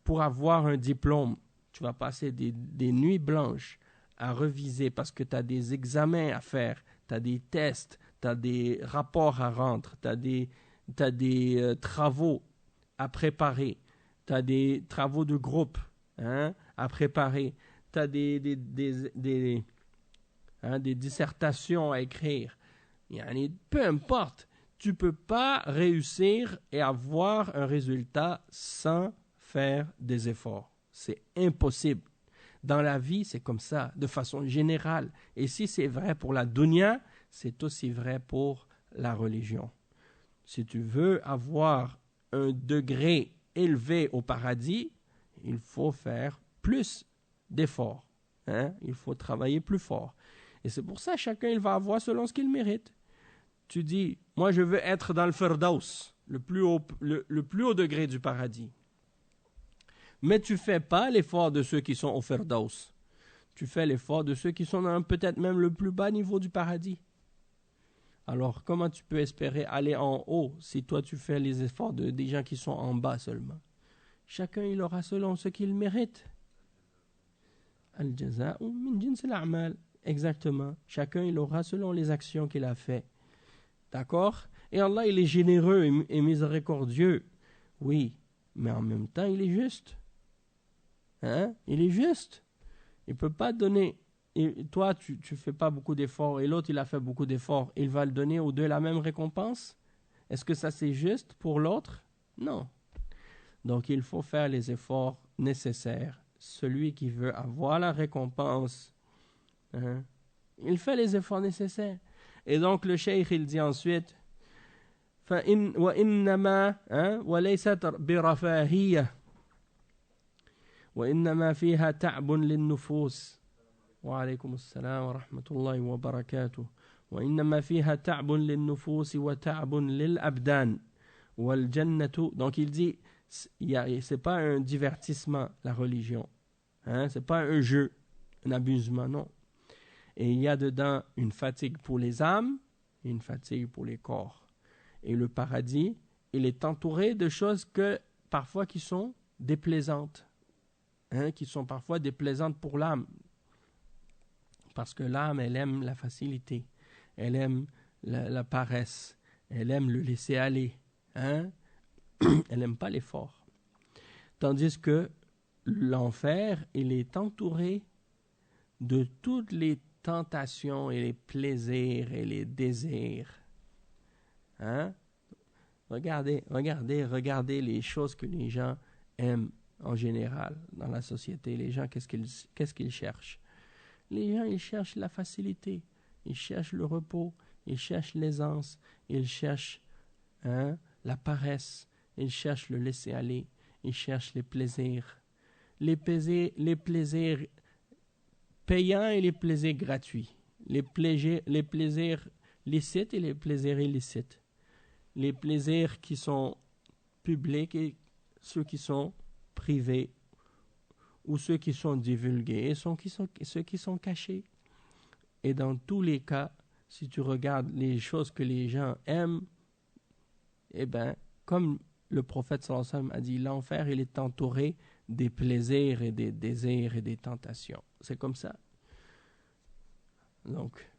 pour avoir un diplôme, tu vas passer des nuits blanches à reviser parce que tu as des examens à faire, tu as des tests, tu as des rapports à rendre, tu as des travaux à préparer, tu as des travaux de groupe à préparer, tu as des dissertations à écrire. Peu importe, tu ne peux pas réussir et avoir un résultat sans faire des efforts. C'est impossible. Dans la vie, c'est comme ça, de façon générale. Et si c'est vrai pour la dunya, c'est aussi vrai pour la religion. Si tu veux avoir un degré élevé au paradis, il faut faire plus d'efforts. Il faut travailler plus fort. Et c'est pour ça que chacun il va avoir selon ce qu'il mérite. Tu dis, moi je veux être dans le Firdaus, le plus haut degré du paradis. Mais tu ne fais pas l'effort de ceux qui sont au Firdaus. Tu fais l'effort de ceux qui sont dans peut-être même le plus bas niveau du paradis. Alors comment tu peux espérer aller en haut si toi tu fais les efforts des gens qui sont en bas seulement? Chacun il aura selon ce qu'il mérite. Al-jaza'u min jins al-a'mal. Exactement. Chacun il aura selon les actions qu'il a fait. D'accord? Et Allah il est généreux et miséricordieux. Oui, mais en même temps il est juste. Il est juste. Il ne peut pas donner. Et toi, tu ne fais pas beaucoup d'efforts et l'autre, il a fait beaucoup d'efforts. Il va le donner aux deux la même récompense? Est-ce que ça, c'est juste pour l'autre? Non. Donc, il faut faire les efforts nécessaires. Celui qui veut avoir la récompense, il fait les efforts nécessaires. Et donc, le cheikh, il dit ensuite وَإِنَّمَا وَلَيْسَتْ بِرَفَاهِيَّةٍ وإنما فيها تعب للنفوس وعليكم السلام ورحمة الله وبركاته وإنما فيها تعب للنفوس وتعب للأبدان والجنة. Donc il dit c'est pas un divertissement la religion, c'est pas un jeu, un amusement, non. Et il y a dedans une fatigue pour les âmes et une fatigue pour les corps. Et le paradis, il est entouré de choses que parfois qui sont déplaisantes. Qui sont parfois déplaisantes pour l'âme. Parce que l'âme, elle aime la facilité. Elle aime la paresse. Elle aime le laisser aller. Elle n'aime pas l'effort. Tandis que l'enfer, il est entouré de toutes les tentations et les plaisirs et les désirs. Regardez les choses que les gens aiment. En général, dans la société, les gens, qu'est-ce qu'ils cherchent? Les gens, ils cherchent la facilité, ils cherchent le repos, ils cherchent l'aisance, ils cherchent la paresse, ils cherchent le laisser-aller, ils cherchent les plaisirs. Les plaisirs payants et les plaisirs gratuits. Les plaisirs licites et les plaisirs illicites. Les plaisirs qui sont publics et ceux qui sont privés ou ceux qui sont divulgués et ceux qui sont cachés. Et dans tous les cas, si tu regardes les choses que les gens aiment, eh bien, comme le prophète sallallahu alayhi wa sallam a dit, l'enfer, il est entouré des plaisirs et des désirs et des tentations. C'est comme ça. Donc,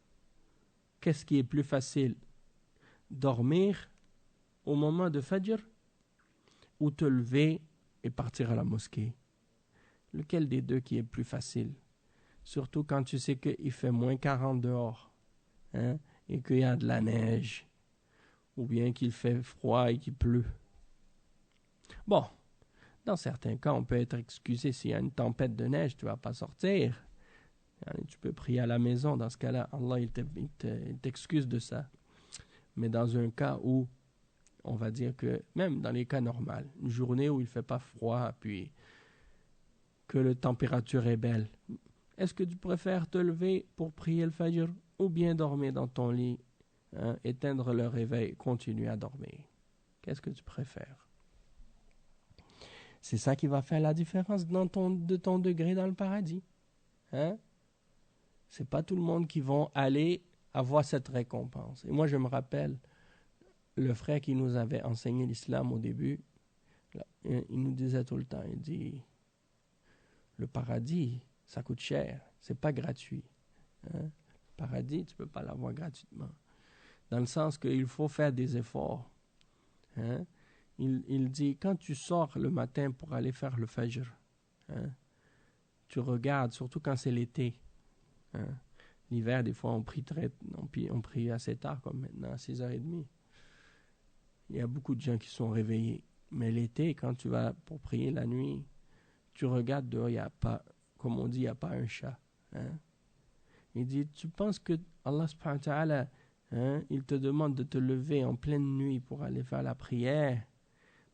qu'est-ce qui est plus facile? Dormir au moment de Fajr ou te lever et partir à la mosquée? Lequel des deux qui est plus facile? Surtout quand tu sais qu'il fait moins 40 dehors, et qu'il y a de la neige, ou bien qu'il fait froid et qu'il pleut. Bon, Dans certains cas, on peut être excusé s'il y a une tempête de neige, tu ne vas pas sortir. Tu peux prier à la maison. Dans ce cas-là, Allah il t'excuse de ça. Mais dans un cas où, on va dire que, même dans les cas normaux, une journée où il ne fait pas froid, puis que la température est belle, est-ce que tu préfères te lever pour prier le Fajr ou bien dormir dans ton lit, éteindre le réveil, continuer à dormir? Qu'est-ce que tu préfères? C'est ça qui va faire la différence de ton degré dans le paradis. C'est pas tout le monde qui va aller avoir cette récompense. Et moi, je me rappelle, le frère qui nous avait enseigné l'islam au début, il nous disait tout le temps, il dit, le paradis, ça coûte cher, c'est pas gratuit. Le paradis, tu peux pas l'avoir gratuitement. Dans le sens qu'il faut faire des efforts. Il dit, quand tu sors le matin pour aller faire le fajr, tu regardes, surtout quand c'est l'été. L'hiver, des fois, on prie assez tard, comme maintenant, à 6h30. Il y a beaucoup de gens qui sont réveillés. Mais l'été, quand tu vas pour prier la nuit, tu regardes dehors, il n'y a pas, comme on dit, il n'y a pas un chat. Il dit, tu penses que Allah subhanahu wa ta'ala, il te demande de te lever en pleine nuit pour aller faire la prière,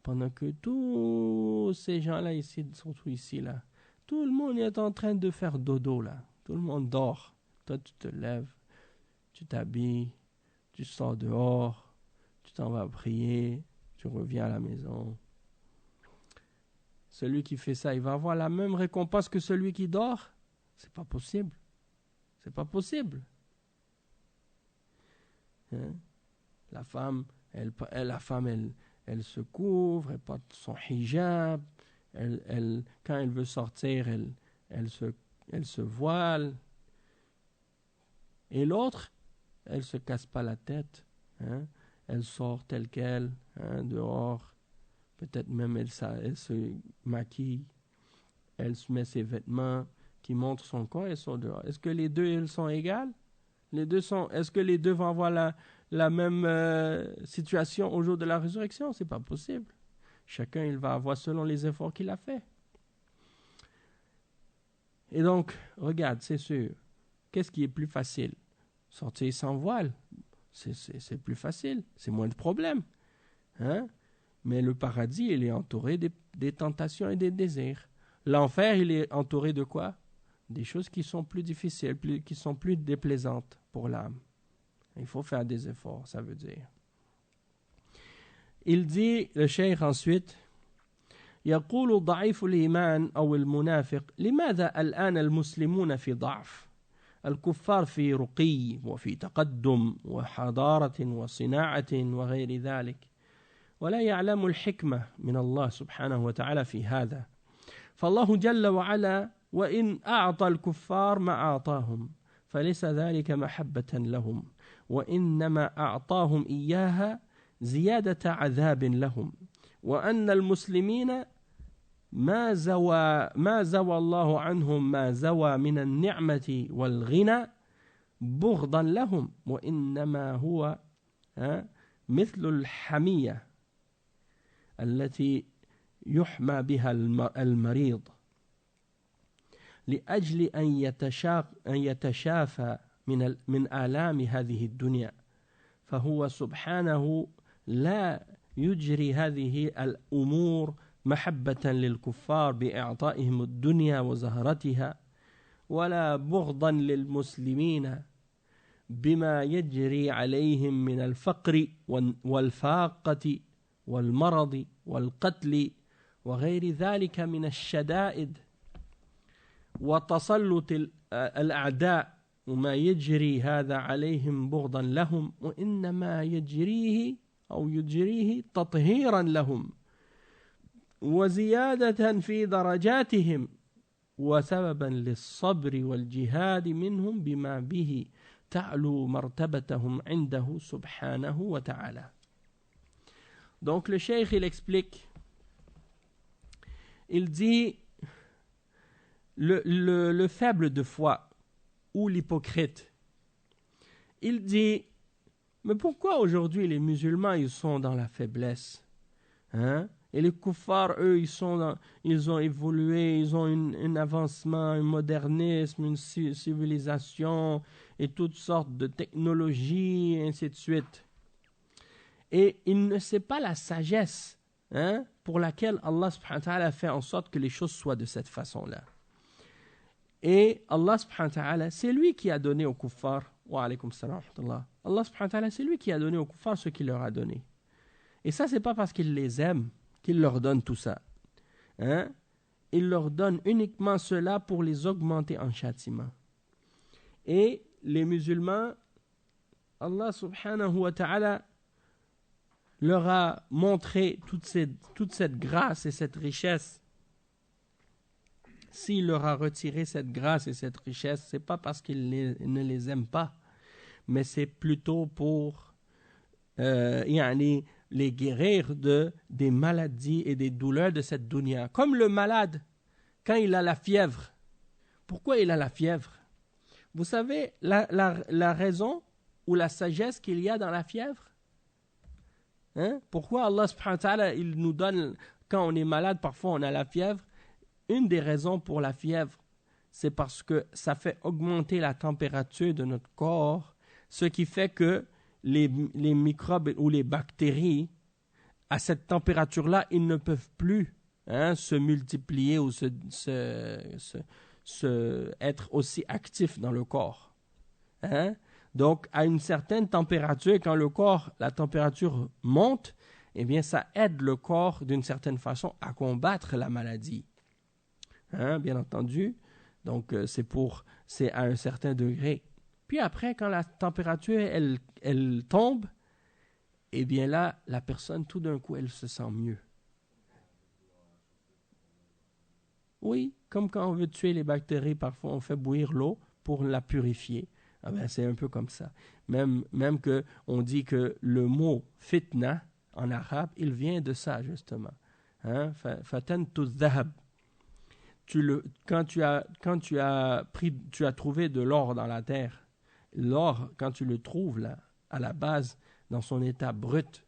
pendant que tous ces gens-là ici, surtout ici, là, tout le monde est en train de faire dodo, là. Tout le monde dort. Toi, tu te lèves, tu t'habilles, tu sors dehors, tu t'en vas prier, tu reviens à la maison. Celui qui fait ça, il va avoir la même récompense que celui qui dort? C'est pas possible. C'est pas possible. La femme, elle se couvre, elle porte son hijab, quand elle veut sortir, elle se voile. Et l'autre, elle se casse pas la tête. Elle sort telle qu'elle, dehors. Peut-être même elle se maquille. Elle se met ses vêtements qui montrent son corps et sort dehors. Est-ce que les deux, elles sont égales? Est-ce que les deux vont avoir la même situation au jour de la résurrection? C'est pas possible. Chacun, il va avoir selon les efforts qu'il a fait. Et donc, regarde, c'est sûr. Qu'est-ce qui est plus facile? Sortir sans voile, c'est plus facile, c'est moins de problèmes. Mais le paradis, il est entouré des tentations et des désirs. L'enfer, il est entouré de quoi? Des choses qui sont plus difficiles, qui sont plus déplaisantes pour l'âme. Il faut faire des efforts, ça veut dire. Il dit, le cheikh ensuite, يقول ضعيف الإيمان أو المنافق لماذا الآن المسلمون في ضعف؟ الكفار في رقي وفي تقدم وحضارة وصناعة وغير ذلك ولا يعلم الحكمة من الله سبحانه وتعالى في هذا فالله جل وعلا وإن أعطى الكفار ما أعطاهم فليس ذلك محبة لهم وإنما أعطاهم إياها زيادة عذاب لهم وأن المسلمين ما زوى الله عنهم ما زوى من النعمة والغنى بغضا لهم وإنما هو مثل الحمية التي يحمى بها المريض لأجل أن يتشافى من آلام هذه الدنيا فهو سبحانه لا يجري هذه الأمور محبة للكفار بإعطائهم الدنيا وزهرتها ولا بغضا للمسلمين بما يجري عليهم من الفقر والفاقة والمرض والقتل وغير ذلك من الشدائد وتسلط الأعداء وما يجري هذا عليهم بغضا لهم وإنما يجريه تطهيرا لهم وزيادة في درجاتهم وسببا للصبر والجهاد منهم بما به تعلو مرتبتهم عنده سبحانه وتعالى. Donc le cheikh il explique, il dit le faible de foi ou l'hypocrite, il dit mais pourquoi aujourd'hui les musulmans ils sont dans la faiblesse? Et les kuffars, eux, ils ont évolué, ils ont un avancement, un modernisme, une civilisation et toutes sortes de technologies, et ainsi de suite. Et il ne sait pas la sagesse pour laquelle Allah subhanahu wa ta'ala fait en sorte que les choses soient de cette façon-là. Et Allah subhanahu wa ta'ala, c'est lui qui a donné aux kuffars, wa alaykum salam wa rahmatullah. Allah subhanahu wa ta'ala, c'est lui qui a donné aux kuffars ce qu'il leur a donné. Et ça, c'est pas parce qu'il les aime qu'il leur donne tout ça. Il leur donne uniquement cela pour les augmenter en châtiment. Et les musulmans, Allah subhanahu wa ta'ala leur a montré toute cette grâce et cette richesse. S'il leur a retiré cette grâce et cette richesse, c'est pas parce qu'il ne les aime pas, mais c'est plutôt pour les guérir des maladies et des douleurs de cette dunya. Comme le malade, quand il a la fièvre. Pourquoi il a la fièvre? Vous savez la raison ou la sagesse qu'il y a dans la fièvre? Pourquoi Allah subhanahu wa ta'ala, il nous donne, quand on est malade, parfois on a la fièvre? Une des raisons pour la fièvre, c'est parce que ça fait augmenter la température de notre corps, ce qui fait que les microbes ou les bactéries, à cette température-là, ils ne peuvent plus se multiplier ou être aussi actifs dans le corps. Donc, à une certaine température, quand la température monte, eh bien, ça aide le corps d'une certaine façon à combattre la maladie. Bien entendu. Donc, c'est à un certain degré. Puis après, quand la température, elle tombe, eh bien là, la personne, tout d'un coup, elle se sent mieux. Oui, comme quand on veut tuer les bactéries, parfois on fait bouillir l'eau pour la purifier. C'est un peu comme ça. Même que on dit que le mot fitna, en arabe, il vient de ça, justement. Fatantu dhahab. Quand tu as trouvé de l'or dans la terre, l'or, quand tu le trouves là, à la base, dans son état brut,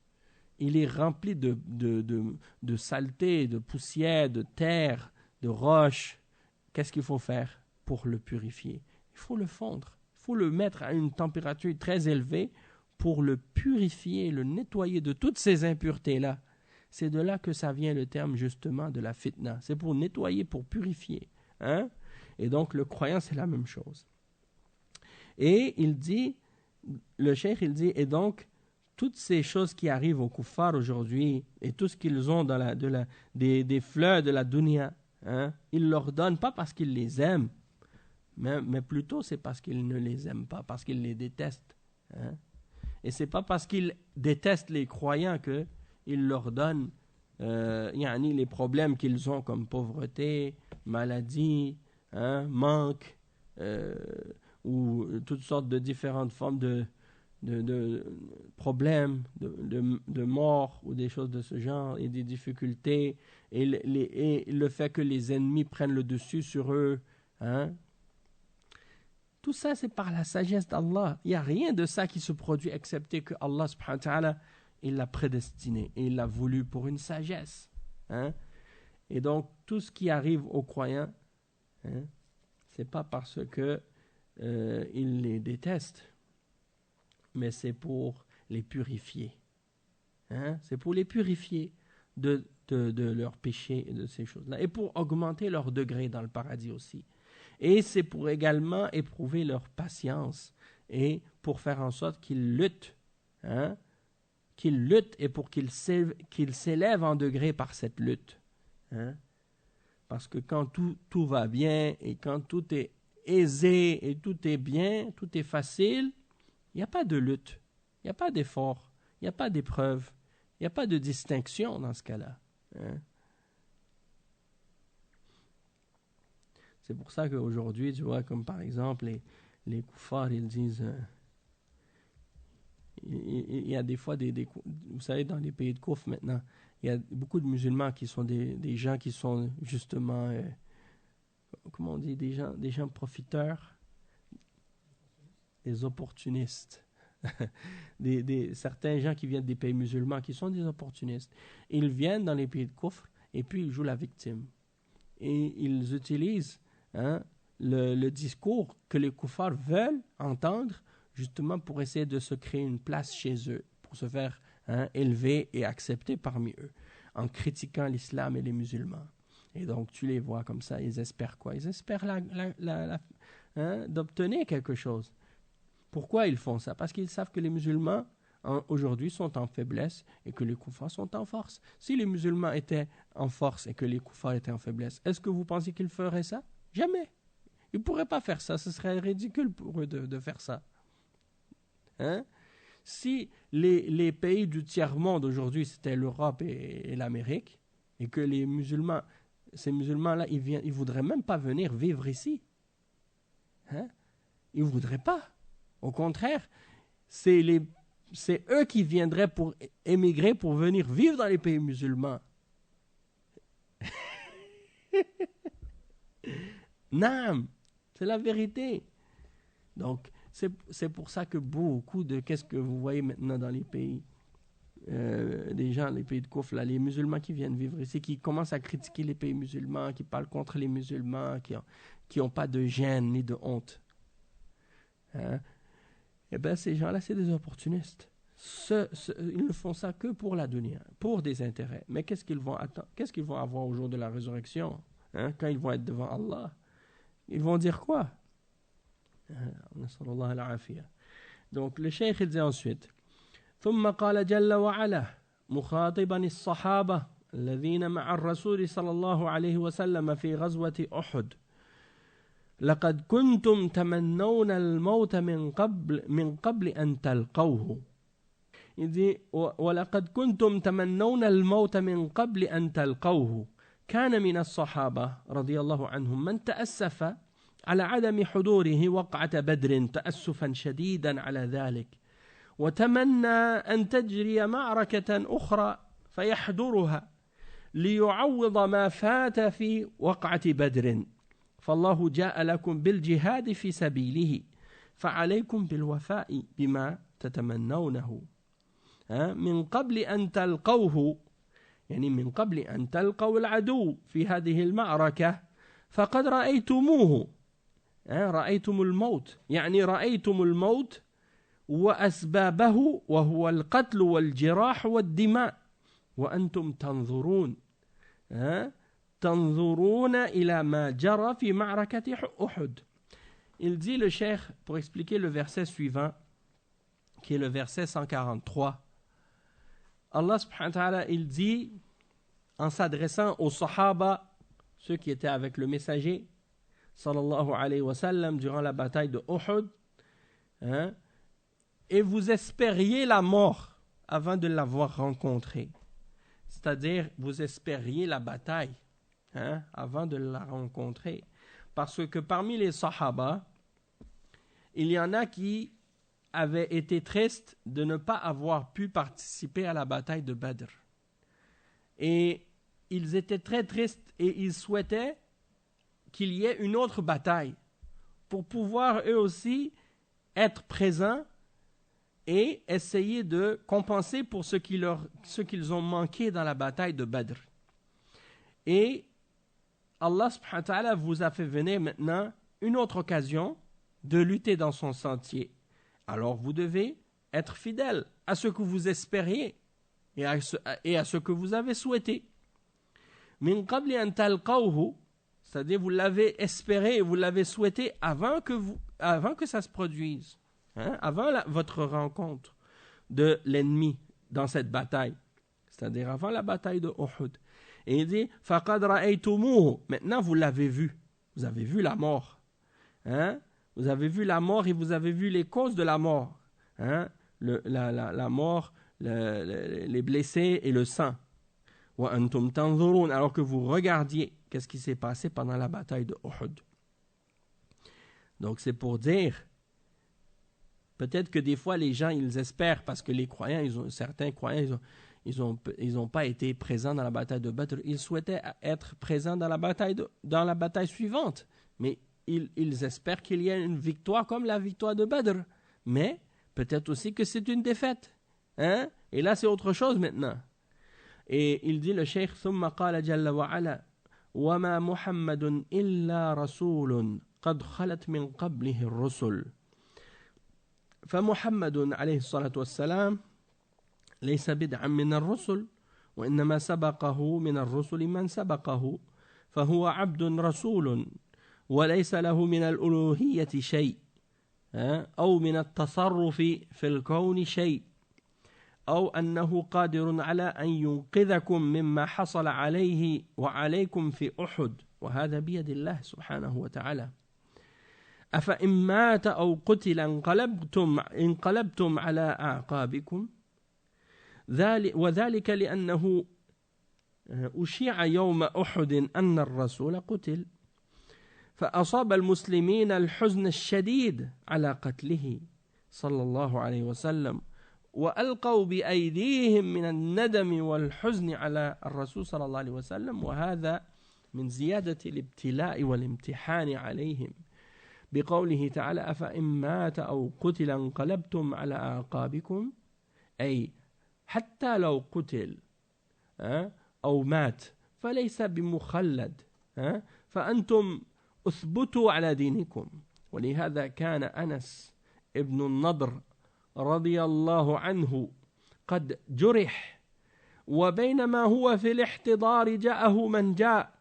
il est rempli de saleté, de poussière, de terre, de roches. Qu'est-ce qu'il faut faire pour le purifier? Il faut le fondre. Il faut le mettre à une température très élevée pour le purifier, le nettoyer de toutes ces impuretés-là. C'est de là que ça vient le terme justement de la fitna. C'est pour nettoyer, pour purifier. Et donc le croyant, c'est la même chose. Et il dit, le cheikh, il dit, et donc, toutes ces choses qui arrivent aux kuffars aujourd'hui, et tout ce qu'ils ont dans des fleurs de la dunya, il leur donne pas parce qu'ils les aiment, mais plutôt c'est parce qu'ils ne les aiment pas, parce qu'ils les détestent. Et c'est pas parce qu'ils détestent les croyants qu'il leur donne les problèmes qu'ils ont comme pauvreté, maladie, manque, ou toutes sortes de différentes formes de problèmes, de mort ou des choses de ce genre et des difficultés et le fait que les ennemis prennent le dessus sur eux. Tout ça, c'est par la sagesse d'Allah. Il n'y a rien de ça qui se produit excepté que Allah subhanahu wa ta'ala, il l'a prédestiné et il l'a voulu pour une sagesse. Et donc, tout ce qui arrive aux croyants, c'est pas parce que il les déteste, mais c'est pour les purifier. C'est pour les purifier de leurs péchés et de ces choses-là. Et pour augmenter leur degré dans le paradis aussi. Et c'est pour également éprouver leur patience et pour faire en sorte qu'ils luttent. Qu'ils luttent et pour qu'ils s'élèvent en degré par cette lutte. Parce que quand tout va bien et quand tout est aisé et tout est bien, tout est facile, il n'y a pas de lutte, il n'y a pas d'effort, il n'y a pas d'épreuve, il n'y a pas de distinction dans ce cas-là. C'est pour ça qu'aujourd'hui, tu vois, comme par exemple, les kuffars, ils disent... il y a des fois, vous savez, dans les pays de Kouf maintenant, il y a beaucoup de musulmans qui sont des gens qui sont justement... comment on dit, des gens profiteurs, des opportunistes. certains gens qui viennent des pays musulmans, qui sont des opportunistes. Ils viennent dans les pays de Kufr et puis ils jouent la victime. Et ils utilisent le discours que les kuffars veulent entendre justement pour essayer de se créer une place chez eux, pour se faire élever et accepter parmi eux, en critiquant l'islam et les musulmans. Et donc tu les vois comme ça, ils espèrent quoi? Ils espèrent d'obtenir quelque chose. Pourquoi ils font ça? Parce qu'ils savent que les musulmans aujourd'hui sont en faiblesse et que les kuffars sont en force. Si les musulmans étaient en force et que les kuffars étaient en faiblesse, est-ce que vous pensez qu'ils feraient ça? Jamais. Ils ne pourraient pas faire ça. Ce serait ridicule pour eux de faire ça. Si les pays du tiers-monde aujourd'hui, c'était l'Europe et l'Amérique, et que les musulmans, ces musulmans-là, ils ne voudraient même pas venir vivre ici. Ils ne voudraient pas. Au contraire, c'est eux qui viendraient pour émigrer, pour venir vivre dans les pays musulmans. Naam, c'est la vérité. Donc, c'est pour ça que beaucoup de... Qu'est-ce que vous voyez maintenant dans les pays des gens, les pays de Kufr, là, les musulmans qui viennent vivre ici, qui commencent à critiquer les pays musulmans, qui parlent contre les musulmans, qui n'ont pas de gêne ni de honte. Eh bien, ces gens-là, c'est des opportunistes. Ils ne font ça que pour la dunya, pour des intérêts. Mais qu'est-ce qu'ils vont attendre? Qu'est-ce qu'ils vont avoir au jour de la résurrection? Quand ils vont être devant Allah? Ils vont dire quoi? Donc, le cheikh il dit ensuite ثم قال جل وعلا مخاطبا الصحابة الذين مع الرسول صلى الله عليه وسلم في غزوة أحد لقد كنتم تمنون الموت من قبل أن تلقوه. Il dit ولقد كنتم تمنون الموت من قبل أن تلقوه. كان من الصحابة رضي الله عنهم من تأسف على عدم حضوره وقعة بدر تأسفا شديدا على ذلك، وتمنى أن تجري معركة أخرى فيحضرها ليعوض ما فات في وقعة بدر، فالله جاء لكم بالجهاد في سبيله فعليكم بالوفاء بما تتمنونه من قبل أن تلقوه، يعني من قبل أن تلقوا العدو في هذه المعركة فقد رأيتموه، رأيتم الموت، يعني رأيتم الموت وأسبابه وهو القتل والجراح والدماء وأنتم تنظرون إلى ما جرى في معركة أحد. Il dit le cheikh pour expliquer le verset suivant qui est le verset 143. Allah subhanahu wa ta'ala il dit en s'adressant aux sahaba, ceux qui étaient avec le messager sallallahu alayhi wa sallam durant la bataille de Uhud, et vous espériez la mort avant de l'avoir rencontrée. C'est-à-dire, vous espériez la bataille avant de la rencontrer. Parce que parmi les sahaba, il y en a qui avaient été tristes de ne pas avoir pu participer à la bataille de Badr. Et ils étaient très tristes et ils souhaitaient qu'il y ait une autre bataille pour pouvoir eux aussi être présents et essayer de compenser pour ce qu'ils ont manqué dans la bataille de Badr. Et Allah subhanahu wa ta'ala vous a fait venir maintenant une autre occasion de lutter dans son sentier. Alors vous devez être fidèle à ce que vous espériez et à ce que vous avez souhaité. Min qabli an talqawhu, c'est-à-dire vous l'avez espéré, vous l'avez souhaité avant que ça se produise. Avant votre rencontre de l'ennemi dans cette bataille, c'est-à-dire avant la bataille de Uhud. Et il dit faqad ra'aytumuhu, maintenant vous l'avez vu, vous avez vu la mort, vous avez vu la mort et vous avez vu les causes de la mort, la mort, les blessés et le sang. Wa antum tanzurun, alors que vous regardiez qu'est-ce qui s'est passé pendant la bataille de Uhud. Donc c'est pour dire, peut-être que des fois les gens ils espèrent parce que les croyants, certains croyants, ils ont pas été présents dans la bataille de Badr. Ils souhaitaient être présents dans la bataille suivante, mais ils espèrent qu'il y ait une victoire comme la victoire de Badr. Mais peut-être aussi que c'est une défaite. Hein? Et là, c'est autre chose maintenant. Et il dit, le cheikh, ثم قال جل وعلا وما محمد إلا رسول قد خلت من قبله الرسل فمحمد عليه الصلاة والسلام ليس بدعا من الرسل وإنما سبقه من الرسل من سبقه فهو عبد رسول وليس له من الألوهية شيء أو من التصرف في الكون شيء أو أنه قادر على أن ينقذكم مما حصل عليه وعليكم في أحد وهذا بيد الله سبحانه وتعالى أفإن مات أو قتل انقلبتم على أعقابكم وذلك لأنه أشيع يوم أحد أن الرسول قتل فأصاب المسلمين الحزن الشديد على قتله صلى الله عليه وسلم وألقوا بأيديهم من الندم والحزن على الرسول صلى الله عليه وسلم وهذا من زيادة الابتلاء والامتحان عليهم بقوله تعالى أفإن مات أو قتل انقلبتم على أعقابكم أي حتى لو قتل أو مات فليس بمخلد فأنتم أثبتوا على دينكم ولهذا كان أنس ابن النضر رضي الله عنه قد جرح وبينما هو في الاحتضار جاءه من جاء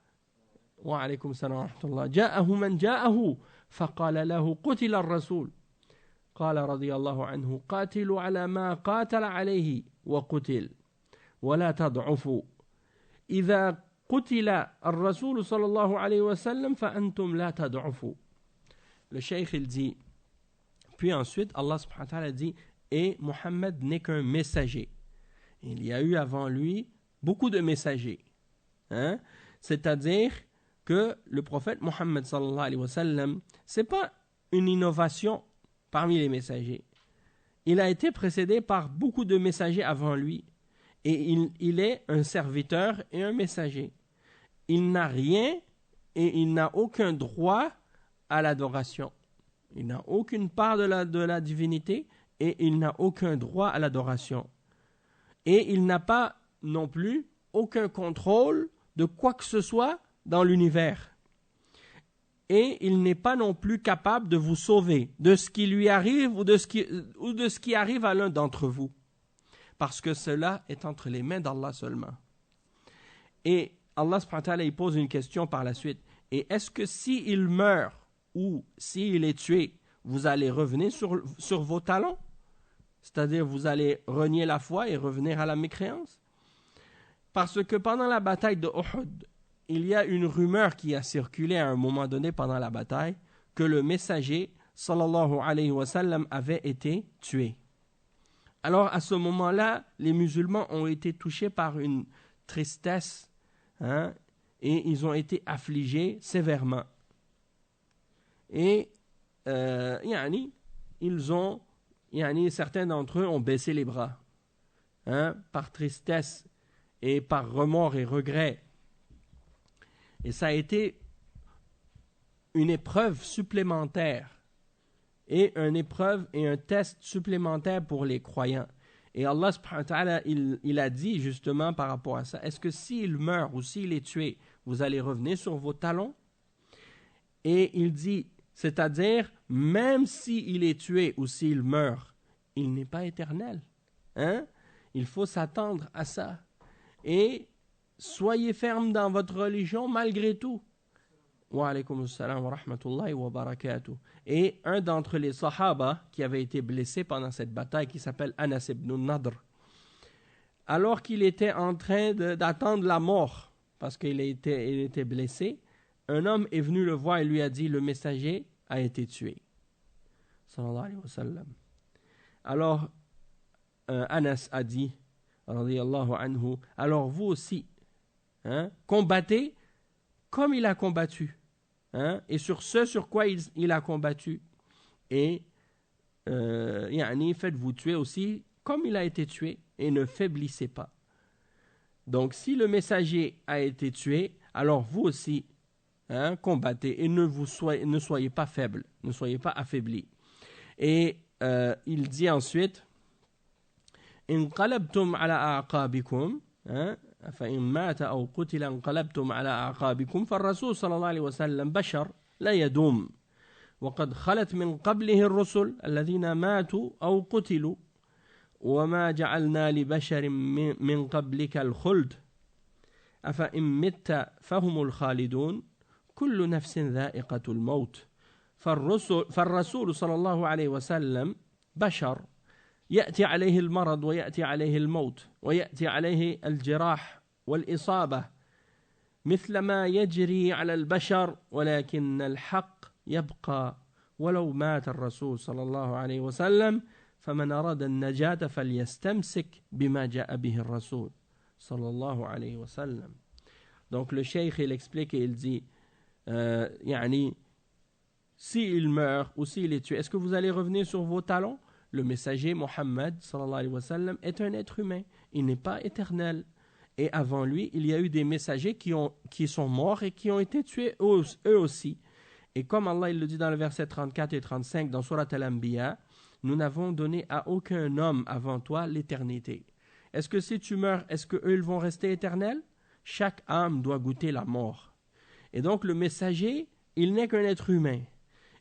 وعليكم السلام ورحمة الله جاءه من جاءه فقال له قتل الرسول قال رضي الله عنه قاتلوا على ما قاتل عليه وقتل ولا تضعفوا إذا قتل الرسول صلى الله عليه وسلم فأنتم لا تضعفوا. Le cheikh il dit, puis ensuite Allah subhanahu wa ta'ala dit, et Mohammed n'est qu'un messager. Il y a eu avant lui beaucoup de messagers. C'est-à-dire que le prophète Mohammed sallallahu alayhi wa sallam, c'est pas une innovation parmi les messagers. Il a été précédé par beaucoup de messagers avant lui. Et il est un serviteur et un messager. Il n'a rien et il n'a aucun droit à l'adoration. Il n'a aucune part de la divinité et il n'a aucun droit à l'adoration. Et il n'a pas non plus aucun contrôle de quoi que ce soit dans l'univers. Et il n'est pas non plus capable de vous sauver de ce qui lui arrive ou de ce qui arrive à l'un d'entre vous. Parce que cela est entre les mains d'Allah seulement. Et Allah subhanahu wa ta'ala, il pose une question par la suite. Et est-ce que s'il meurt ou s'il est tué, vous allez revenir sur vos talons? C'est-à-dire vous allez renier la foi et revenir à la mécréance? Parce que pendant la bataille de Uhud, il y a une rumeur qui a circulé à un moment donné pendant la bataille que le messager sallallahu alayhi wa sallam avait été tué. Alors à ce moment-là, les musulmans ont été touchés par une tristesse et ils ont été affligés sévèrement. Et certains d'entre eux ont baissé les bras par tristesse et par remords et regrets. Et ça a été une épreuve supplémentaire et une épreuve et un test supplémentaire pour les croyants. Et Allah subhanahu wa ta'ala, il a dit justement par rapport à ça, est-ce que s'il meurt ou s'il est tué, vous allez revenir sur vos talons? Et il dit, c'est-à-dire, même s'il est tué ou s'il meurt, il n'est pas éternel. Il faut s'attendre à ça. Et soyez ferme dans votre religion malgré tout. Wa alaykum assalam wa rahmatullahi wa barakatuh. Et un d'entre les sahaba qui avait été blessé pendant cette bataille, qui s'appelle Anas ibn Nadr, alors qu'il était en train d'attendre la mort, parce qu'il était blessé, un homme est venu le voir et lui a dit, le messager a été tué. Sallallahu alayhi wa sallam. Alors, Anas a dit, radiyallahu anhu, alors vous aussi, combattez comme il a combattu. Et sur ce sur quoi il a combattu. Et faites-vous tuer aussi comme il a été tué et ne faiblissez pas. Donc si le messager a été tué, alors vous aussi combattez et ne soyez pas faibles, ne soyez pas affaiblis. Et il dit ensuite انقلبتم على أعقابكم فإن مات أو قتل انقلبتم على أعقابكم فالرسول صلى الله عليه وسلم بشر لا يدوم وقد خلت من قبله الرسل الذين ماتوا أو قتلوا وما جعلنا لبشر من قبلك الخلد أفإن مت فهم الخالدون كل نفس ذائقة الموت فالرسول صلى الله عليه وسلم بشر يأتي عليه المرض ويأتي عليه الموت ويأتي عليه الجراح والإصابة مثل ما يجري على البشر ولكن الحق يبقى ولو مات الرسول صلى الله عليه وسلم فمن أراد النجاة فليستمسك بما جاء به الرسول صلى الله عليه وسلم. Donc le cheikh il explique et il dit يعني s'il meurt ou s'il est tué, est-ce que vous allez revenir sur vos talons? Le messager Mohammed sallallahu alayhi wa sallam est un être humain, il n'est pas éternel. Et avant lui, il y a eu des messagers qui sont morts et qui ont été tués eux aussi. Et comme Allah il le dit dans le verset 34 et 35 dans Surat Al-Anbiya, nous n'avons donné à aucun homme avant toi l'éternité. Est-ce que si tu meurs, est-ce qu'eux ils vont rester éternels? Chaque âme doit goûter la mort. Et donc le messager, il n'est qu'un être humain.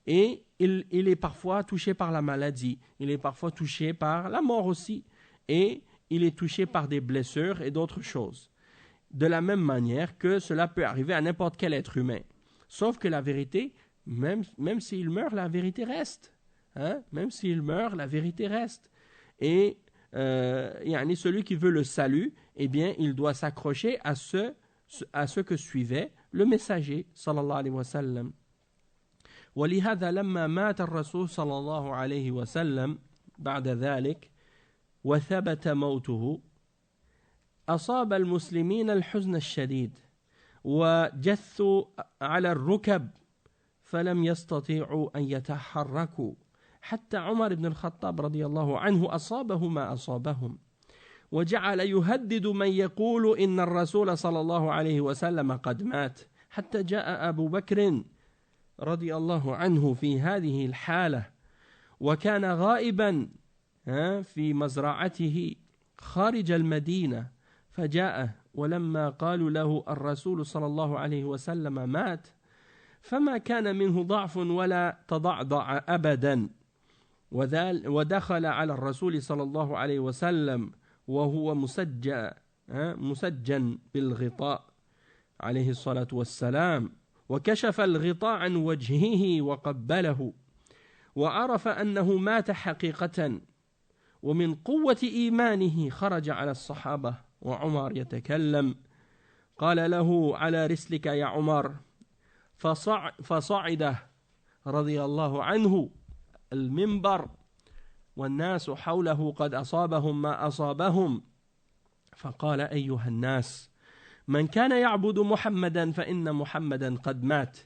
Et il est parfois touché par la maladie, il est parfois touché par la mort aussi, et il est touché par des blessures et d'autres choses. De la même manière que cela peut arriver à n'importe quel être humain. Sauf que la vérité, même s'il meurt, la vérité reste. Même s'il meurt, la vérité reste. Et celui qui veut le salut, eh bien, il doit s'accrocher à ce que suivait le messager, sallallahu alayhi wa sallam. ولهذا لما مات الرسول صلى الله عليه وسلم بعد ذلك وثبت موته أصاب المسلمين الحزن الشديد وجثوا على الركب فلم يستطيعوا أن يتحركوا حتى عمر بن الخطاب رضي الله عنه أصابه ما أصابهم وجعل يهدد من يقول إن الرسول صلى الله عليه وسلم قد مات حتى جاء أبو بكر رضي الله عنه في هذه الحالة وكان غائبا في مزرعته خارج المدينة فجاء ولما قالوا له الرسول صلى الله عليه وسلم مات فما كان منه ضعف ولا تضعضع أبدا ودخل على الرسول صلى الله عليه وسلم وهو مسجن بالغطاء عليه الصلاة والسلام وكشف الغطاء عن وجهه وقبله وعرف أنه مات حقيقة ومن قوة إيمانه خرج على الصحابة وعمر يتكلم قال له على رسلك يا عمر فصعد رضي الله عنه المنبر والناس حوله قد أصابهم ما أصابهم فقال أيها الناس من كان يعبد محمدا فإن محمدا قد مات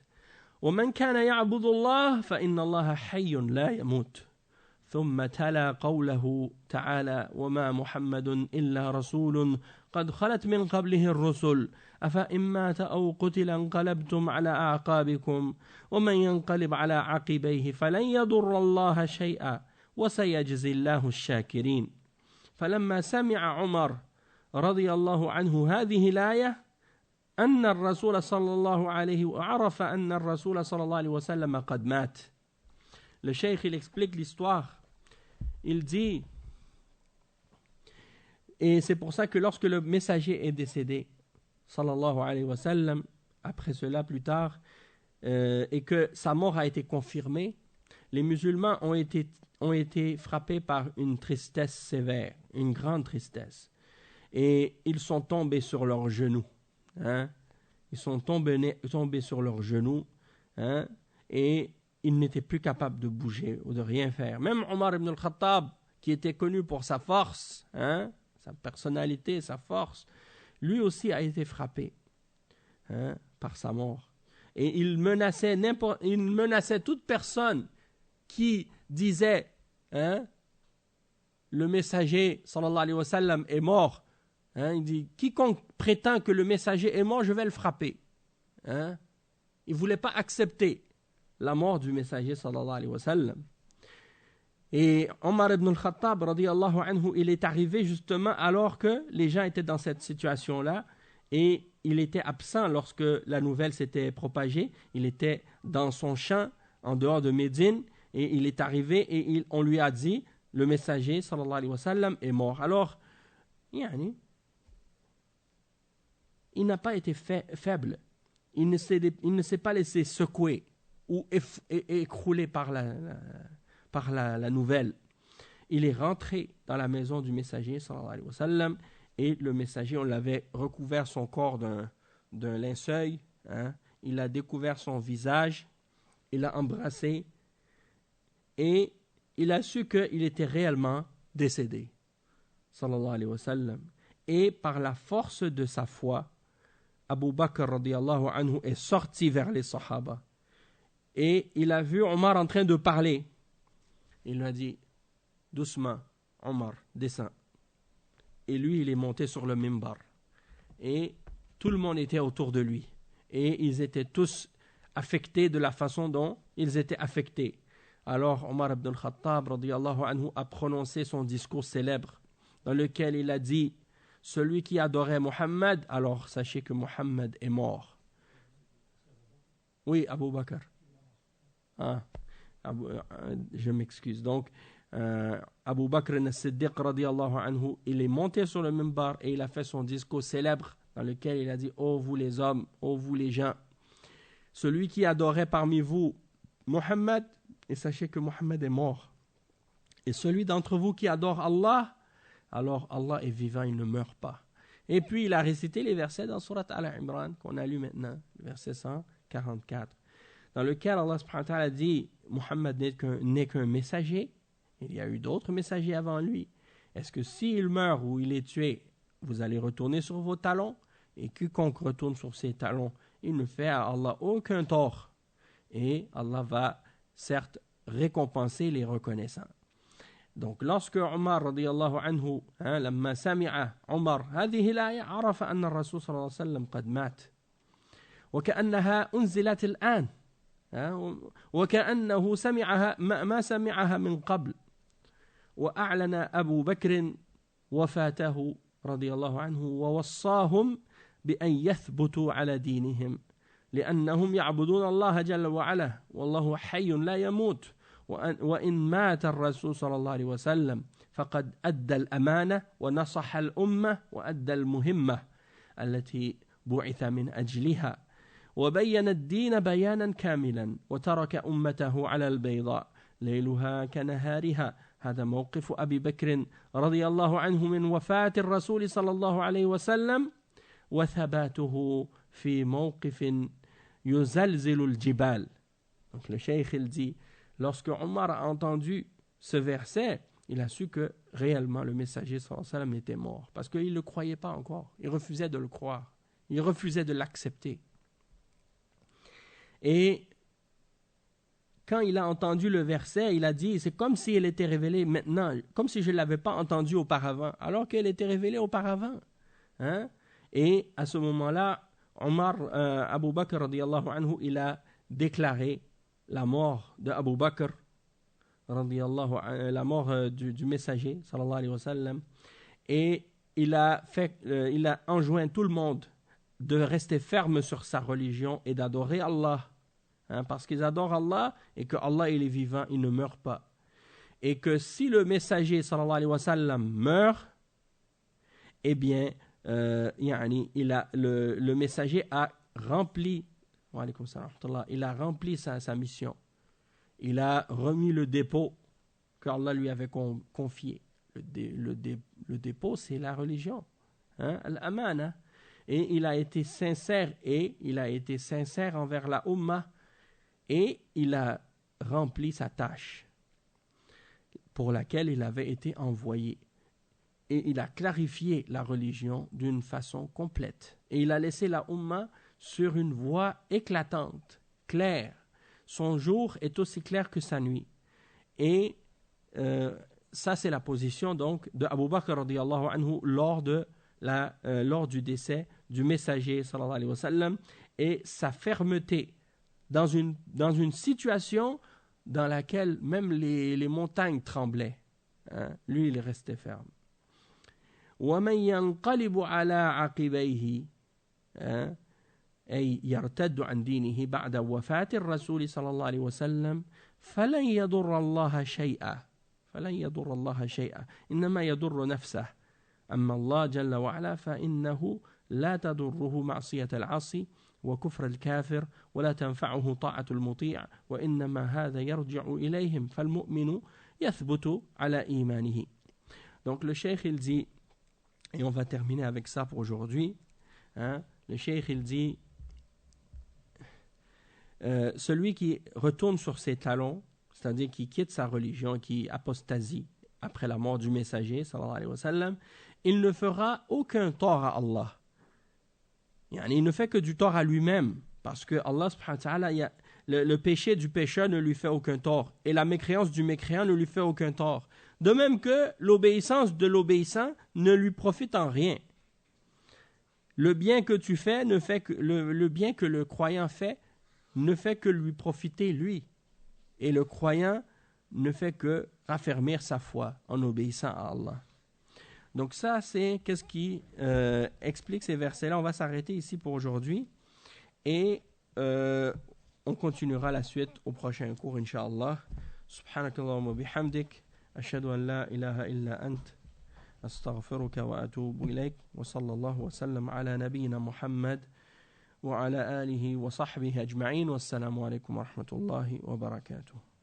ومن كان يعبد الله فإن الله حي لا يموت ثم تلا قوله تعالى وما محمد إلا رسول قد خلت من قبله الرسل أفإن مات أو قتل انقلبتم على أعقابكم ومن ينقلب على عقبيه فلن يضر الله شيئا وسيجزي الله الشاكرين فلما سمع عمر رضي الله عنه هذه الآية أن الرسول صلى الله عليه وعرف أن الرسول صلى الله عليه وسلم قد مات. Le cheikh il explique l'histoire. Il dit, et c'est pour ça que lorsque le messager est décédé, sallallahu alayhi wa sallam, après cela plus tard, et que sa mort a été confirmée, les musulmans ont été frappés par une tristesse sévère, une grande tristesse. Et ils sont tombés sur leurs genoux. Ils sont tombés sur leurs genoux. Et ils n'étaient plus capables de bouger ou de rien faire. Même Omar ibn al-Khattab, qui était connu pour sa force, sa personnalité, sa force, lui aussi a été frappé par sa mort. Et il menaçait toute personne qui disait le messager sallallahu alayhi wa sallam est mort. Il dit quiconque prétend que le messager est mort, je vais le frapper. Il ne voulait pas accepter la mort du messager sallallahu alayhi wa sallam. Et Omar ibn al-Khattab, radiyallahu anhu, il est arrivé justement alors que les gens étaient dans cette situation-là et il était absent lorsque la nouvelle s'était propagée. Il était dans son champ en dehors de Médine et il est arrivé et on lui a dit le messager sallallahu alayhi wa sallam est mort. Alors, yani, il n'a pas été faible. Il ne s'est pas laissé secouer ou écrouler par la nouvelle. Il est rentré dans la maison du messager sallallahu alayhi wa sallam et le messager, on l'avait recouvert son corps d'un linceul, hein. Il a découvert son visage, il l'a embrassé et il a su qu'il était réellement décédé sallallahu alayhi wa sallam. Et par la force de sa foi, Abu Bakr radiyallahu anhu est sorti vers les Sahaba et il a vu Omar en train de parler. Il lui a dit doucement, Omar, descends. Et lui, il est monté sur le mimbar. Et tout le monde était autour de lui. Et ils étaient tous affectés de la façon dont ils étaient affectés. Alors Omar ibn al-Khattab radiyallahu anhu a prononcé son discours célèbre dans lequel il a dit celui qui adorait Mohammed, alors sachez que Mohammed est mort. Oui, Abu Bakr. Je m'excuse. Donc, Abu Bakr as-Siddiq radiyallahu anhu, il est monté sur le mimbar et il a fait son discours célèbre dans lequel il a dit ô vous les hommes, ô vous les gens, celui qui adorait parmi vous Mohammed, et sachez que Mohammed est mort. Et celui d'entre vous qui adore Allah, alors Allah est vivant, il ne meurt pas. Et puis il a récité les versets dans Surat Al-Imran qu'on a lu maintenant, le verset 144, dans lequel Allah subhanahu wa ta'ala dit Mohammed n'est qu'un messager. Il y a eu d'autres messagers avant lui. Est-ce que s'il meurt ou il est tué, vous allez retourner sur vos talons? Et quiconque retourne sur ses talons, il ne fait à Allah aucun tort. Et Allah va certes récompenser les reconnaissants. Donc lorsque Omar radiyallahu anhu, لما سمع عمر هذه الآية عرف أن الرسول صلى الله عليه وسلم قد مات وكأنها أنزلت الآن وكأنه سمعها ما سمعها من قبل. وأعلن أبو بكر وفاته رضي الله عنه ووصاهم بأن يثبتوا على دينهم لأنهم يعبدون الله جل وعلا والله حي لا يموت وإن مات الرسول صلى الله عليه وسلم فقد أدى الأمانة ونصح الأمة وأدى المهمة التي بعث من أجلها وبين الدين بيانا كاملا وترك أمته على البيضاء ليلها كنهارها. هذا موقف أبي بكر رضي الله عنه من وفاة الرسول صلى الله عليه وسلم وثباته في موقف يزلزل الجبال. Donc le cheikh il dit, lorsque Omar a entendu ce verset, il a su que réellement le messager sallallahu alayhi wa sallam était mort parce qu'il ne le croyait pas encore, il refusait de le croire, il refusait de l'accepter. Et quand il a entendu le verset, il a dit, c'est comme si elle était révélée maintenant, comme si je ne l'avais pas entendu auparavant, alors qu'elle était révélée auparavant. Hein? Et à ce moment-là, Omar, Abu Bakr, radiyallahu anhu, il a déclaré la mort de Abu Bakr, la mort du messager, sallallahu alayhi wa sallam, et il a enjoint tout le monde de rester ferme sur sa religion et d'adorer Allah. Parce qu'ils adorent Allah et que Allah il est vivant, il ne meurt pas. Et que si le messager sallallahu alayhi wa sallam meurt, eh bien, le messager a rempli, il a rempli sa mission. Il a remis le dépôt qu'Allah lui avait confié. Le dépôt, c'est la religion, al-amana. Et il a été sincère envers la Ummah. Et il a rempli sa tâche pour laquelle il avait été envoyé. Et il a clarifié la religion d'une façon complète. Et il a laissé la Ummah sur une voie éclatante, claire. Son jour est aussi clair que sa nuit. Et ça, c'est la position donc de Abu Bakr radiyallahu anhu lors du décès du messager sallallahu alayhi wa sallam, et sa fermeté dans une situation dans laquelle même les montagnes tremblaient. Hein? Lui, il est resté ferme. وَمَنْ يَنْقَلِبُ عَلَى عَقِبَيْهِ أي يرتد عن دينه بعد وفاة الرسول صلى الله عليه وسلم فلن يضر الله شيئا إنما يضر نفسه أما الله جل وعلا فإنه لا تضره معصية العاصي وكفر الكافر ولا تنفعه طاعة المطيع وإنما هذا يرجع إليهم فالمؤمن يثبت على إيمانه. Donc le cheikh il dit, et on va terminer avec ça pour aujourd'hui, hein, le cheikh il dit celui qui retourne sur ses talons, c'est-à-dire qui quitte sa religion, qui apostasie après la mort du messager, sallallahu alayhi wa sallam, il ne fera aucun tort à Allah. Il ne fait que du tort à lui-même, parce que Allah subhanahu wa ta'ala, le péché du pécheur ne lui fait aucun tort, et la mécréance du mécréant ne lui fait aucun tort. De même que l'obéissance de l'obéissant ne lui profite en rien. Le bien que tu fais, le bien que le croyant fait, ne fait que lui profiter lui. Et le croyant ne fait que raffermir sa foi en obéissant à Allah. Donc ça, c'est qu'est-ce qui explique ces versets-là. On va s'arrêter ici pour aujourd'hui. Et on continuera la suite au prochain cours, Inch'Allah. Subhanakallahumma bihamdik. Ashhadu an la ilaha illa ant. Astaghfiruka wa atubu ilayk. Wa sallallahu wa sallam ala nabiyyina Muhammad. وعلى آله وصحبه أجمعين والسلام عليكم ورحمة الله وبركاته.